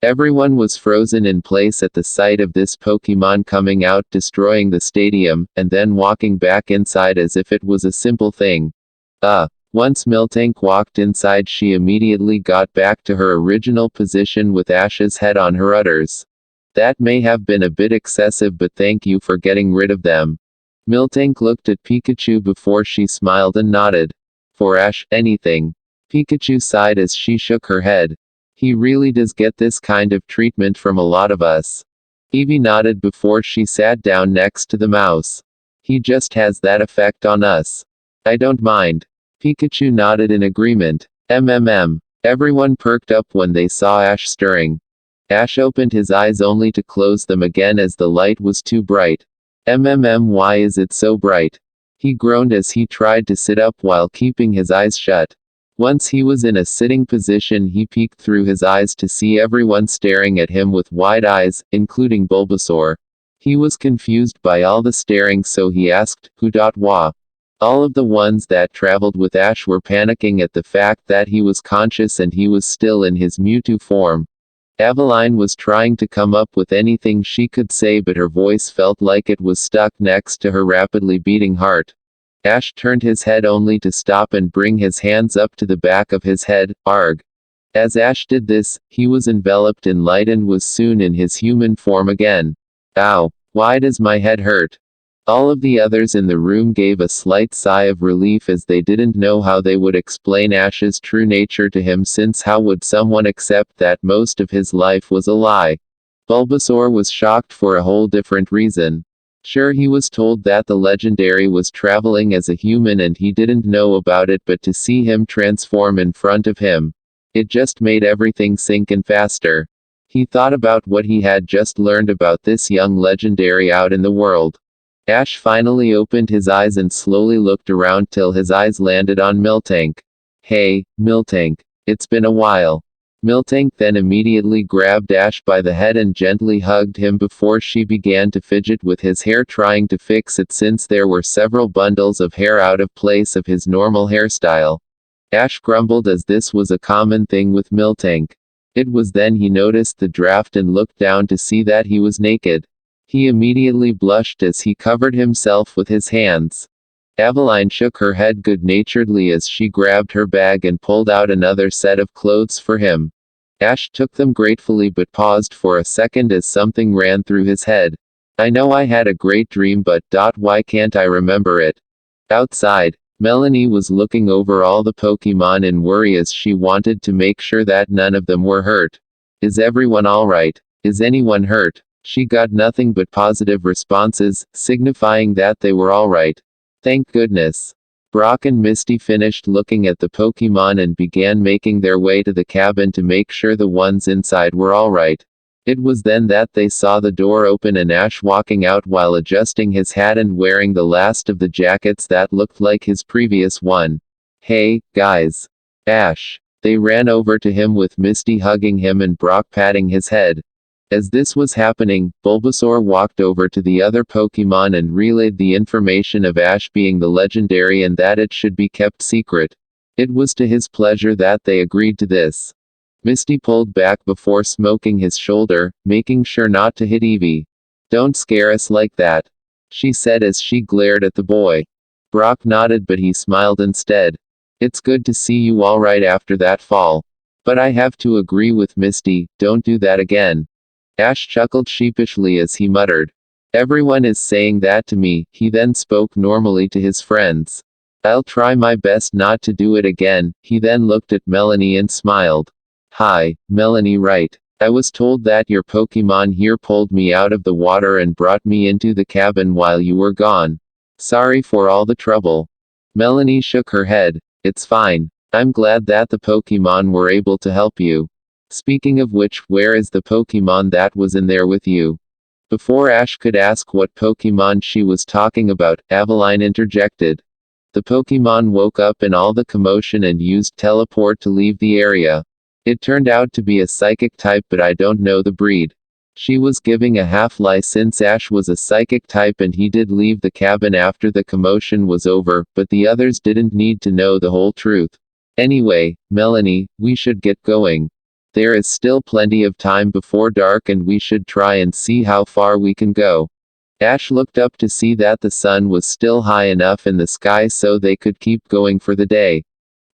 Everyone was frozen in place at the sight of this Pokemon coming out, destroying the stadium, and then walking back inside as if it was a simple thing. Once Miltank walked inside, she immediately got back to her original position with Ash's head on her udders. That may have been a bit excessive, but thank you for getting rid of them. Miltank looked at Pikachu before she smiled and nodded. For Ash, anything. Pikachu sighed as she shook her head. He really does get this kind of treatment from a lot of us. Eevee nodded before she sat down next to the mouse. He just has that effect on us. I don't mind. Pikachu nodded in agreement. Everyone perked up when they saw Ash stirring. Ash opened his eyes only to close them again as the light was too bright. Why is it so bright? He groaned as he tried to sit up while keeping his eyes shut. Once he was in a sitting position, he peeked through his eyes to see everyone staring at him with wide eyes, including Bulbasaur. He was confused by all the staring, so he asked, "Who?" All of the ones that traveled with Ash were panicking at the fact that he was conscious and he was still in his Mewtwo form. Aveline was trying to come up with anything she could say, but her voice felt like it was stuck next to her rapidly beating heart. Ash turned his head only to stop and bring his hands up to the back of his head. Arg. As Ash did this, he was enveloped in light and was soon in his human form again. Ow. Why does my head hurt? All of the others in the room gave a slight sigh of relief as they didn't know how they would explain Ash's true nature to him, since how would someone accept that most of his life was a lie? Bulbasaur was shocked for a whole different reason. Sure, he was told that the legendary was traveling as a human and he didn't know about it, but to see him transform in front of him, it just made everything sink in faster. He thought about what he had just learned about this young legendary out in the world. Ash finally opened his eyes and slowly looked around till his eyes landed on Miltank. Hey, Miltank. It's been a while. Miltank then immediately grabbed Ash by the head and gently hugged him before she began to fidget with his hair, trying to fix it since there were several bundles of hair out of place of his normal hairstyle. Ash grumbled as this was a common thing with Miltank. It was then he noticed the draft and looked down to see that he was naked. He immediately blushed as he covered himself with his hands. Aveline shook her head good-naturedly as she grabbed her bag and pulled out another set of clothes for him. Ash took them gratefully but paused for a second as something ran through his head. I know I had a great dream, but why can't I remember it? Outside, Melanie was looking over all the Pokemon in worry as she wanted to make sure that none of them were hurt. Is everyone alright? Is anyone hurt? She got nothing but positive responses, signifying that they were alright. Thank goodness. Brock and Misty finished looking at the Pokemon and began making their way to the cabin to make sure the ones inside were alright. It was then that they saw the door open and Ash walking out while adjusting his hat and wearing the last of the jackets that looked like his previous one. Hey, guys. Ash. They ran over to him with Misty hugging him and Brock patting his head. As this was happening, Bulbasaur walked over to the other Pokemon and relayed the information of Ash being the legendary and that it should be kept secret. It was to his pleasure that they agreed to this. Misty pulled back before smoking his shoulder, making sure not to hit Eevee. Don't scare us like that, she said as she glared at the boy. Brock nodded, but he smiled instead. It's good to see you alright after that fall. But I have to agree with Misty, don't do that again. Ash chuckled sheepishly as he muttered. Everyone is saying that to me. He then spoke normally to his friends. I'll try my best not to do it again. He then looked at Melanie and smiled. Hi, Melanie, right. I was told that your Pokemon here pulled me out of the water and brought me into the cabin while you were gone. Sorry for all the trouble. Melanie shook her head. It's fine. I'm glad that the Pokemon were able to help you. Speaking of which, where is the Pokemon that was in there with you? Before Ash could ask what Pokemon she was talking about, Aveline interjected. The Pokemon woke up in all the commotion and used teleport to leave the area. It turned out to be a psychic type, but I don't know the breed. She was giving a half-lie since Ash was a psychic type and he did leave the cabin after the commotion was over, but the others didn't need to know the whole truth. Anyway, Melanie, we should get going. There is still plenty of time before dark and we should try and see how far we can go. Ash looked up to see that the sun was still high enough in the sky so they could keep going for the day.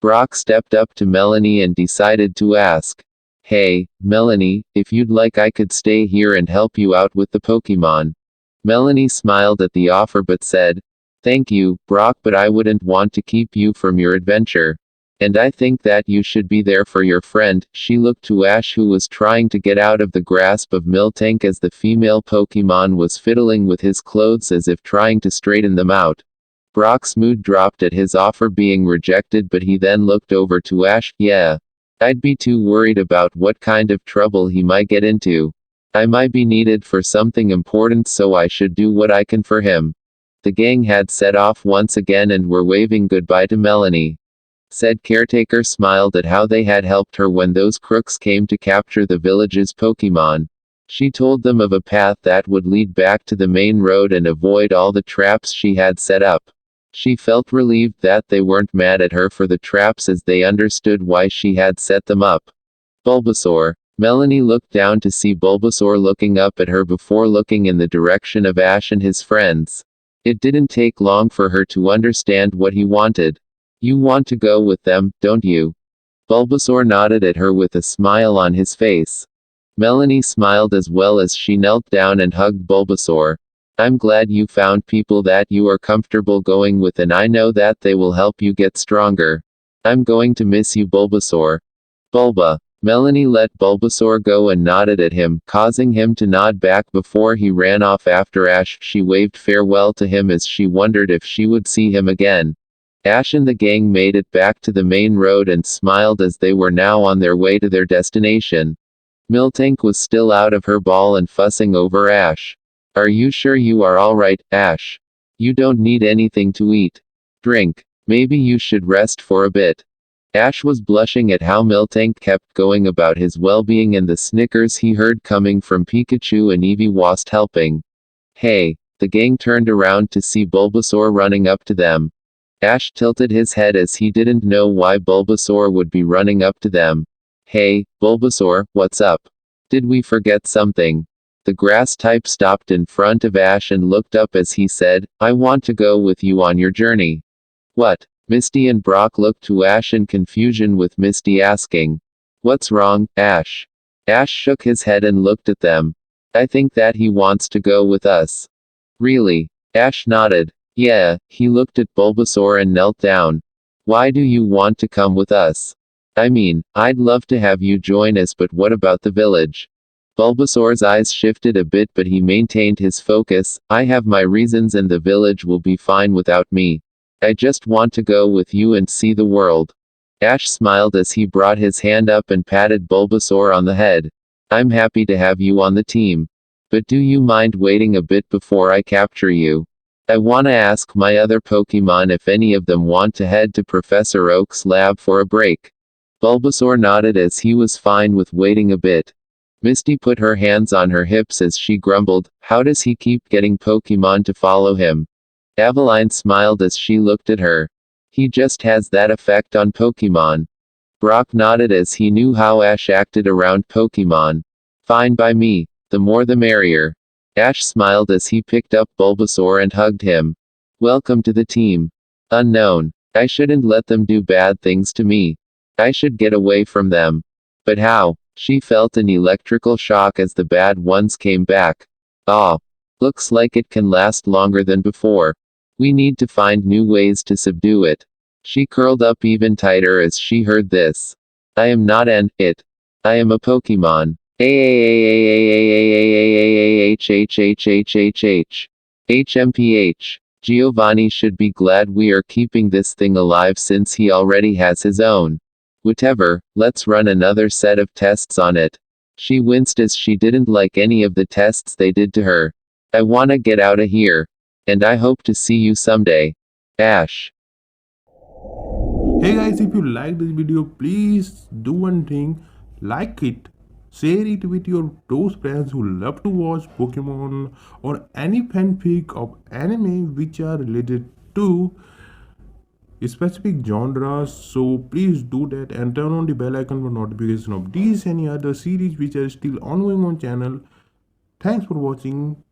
Brock stepped up to Melanie and decided to ask. Hey, Melanie, if you'd like I could stay here and help you out with the Pokemon. Melanie smiled at the offer but said, Thank you, Brock, but I wouldn't want to keep you from your adventure. And I think that you should be there for your friend. She looked to Ash, who was trying to get out of the grasp of Miltank as the female Pokemon was fiddling with his clothes as if trying to straighten them out. Brock's mood dropped at his offer being rejected, but he then looked over to Ash. Yeah. I'd be too worried about what kind of trouble he might get into. I might be needed for something important, so I should do what I can for him. The gang had set off once again and were waving goodbye to Melanie. Said caretaker smiled at how they had helped her when those crooks came to capture the village's Pokemon. She told them of a path that would lead back to the main road and avoid all the traps she had set up. She felt relieved that they weren't mad at her for the traps as they understood why she had set them up. Bulbasaur. Melanie looked down to see Bulbasaur looking up at her before looking in the direction of Ash and his friends. It didn't take long for her to understand what he wanted. You want to go with them, don't you? Bulbasaur nodded at her with a smile on his face. Melanie smiled as well as she knelt down and hugged Bulbasaur. I'm glad you found people that you are comfortable going with, and I know that they will help you get stronger. I'm going to miss you, Bulbasaur. Bulba. Melanie let Bulbasaur go and nodded at him, causing him to nod back before he ran off after Ash. She waved farewell to him as she wondered if she would see him again. Ash and the gang made it back to the main road and smiled as they were now on their way to their destination. Miltank was still out of her ball and fussing over Ash. Are you sure you are alright, Ash? You don't need anything to eat. Drink. Maybe you should rest for a bit. Ash was blushing at how Miltank kept going about his well-being and the snickers he heard coming from Pikachu and Eevee whilst helping. Hey, the gang turned around to see Bulbasaur running up to them. Ash tilted his head as he didn't know why Bulbasaur would be running up to them. Hey, Bulbasaur, what's up? Did we forget something? The grass type stopped in front of Ash and looked up as he said, I want to go with you on your journey. What? Misty and Brock looked to Ash in confusion, with Misty asking, What's wrong, Ash? Ash shook his head and looked at them. I think that he wants to go with us. Really? Ash nodded. Yeah. He looked at Bulbasaur and knelt down. Why do you want to come with us? I mean, I'd love to have you join us, but what about the village? Bulbasaur's eyes shifted a bit, but he maintained his focus. I have my reasons and the village will be fine without me. I just want to go with you and see the world. Ash smiled as he brought his hand up and patted Bulbasaur on the head. I'm happy to have you on the team. But do you mind waiting a bit before I capture you? I wanna ask my other Pokemon if any of them want to head to Professor Oak's lab for a break. Bulbasaur nodded as he was fine with waiting a bit. Misty put her hands on her hips as she grumbled, how does he keep getting Pokemon to follow him? Aveline smiled as she looked at her. He just has that effect on Pokemon. Brock nodded as he knew how Ash acted around Pokemon. Fine by me. The more the merrier. Ash smiled as he picked up Bulbasaur and hugged him. Welcome to the team. Unknown. I shouldn't let them do bad things to me. I should get away from them. But how? She felt an electrical shock as the bad ones came back. Ah. Looks like it can last longer than before. We need to find new ways to subdue it. She curled up even tighter as she heard this. I am not an it. I am a Pokemon. HMPH. Giovanni should be glad we are keeping this thing alive since he already has his own. Whatever, let's run another set of tests on it. She winced as she didn't like any of the tests they did to her. I wanna get out of here. And I hope to see you someday. Ash. Hey guys, if you like this video, please do one thing, like it, share it with your those friends who love to watch Pokemon or any fanfic of anime which are related to specific genres, so please do that and turn on the bell icon for notification of these any other series which are still ongoing on channel. Thanks for watching.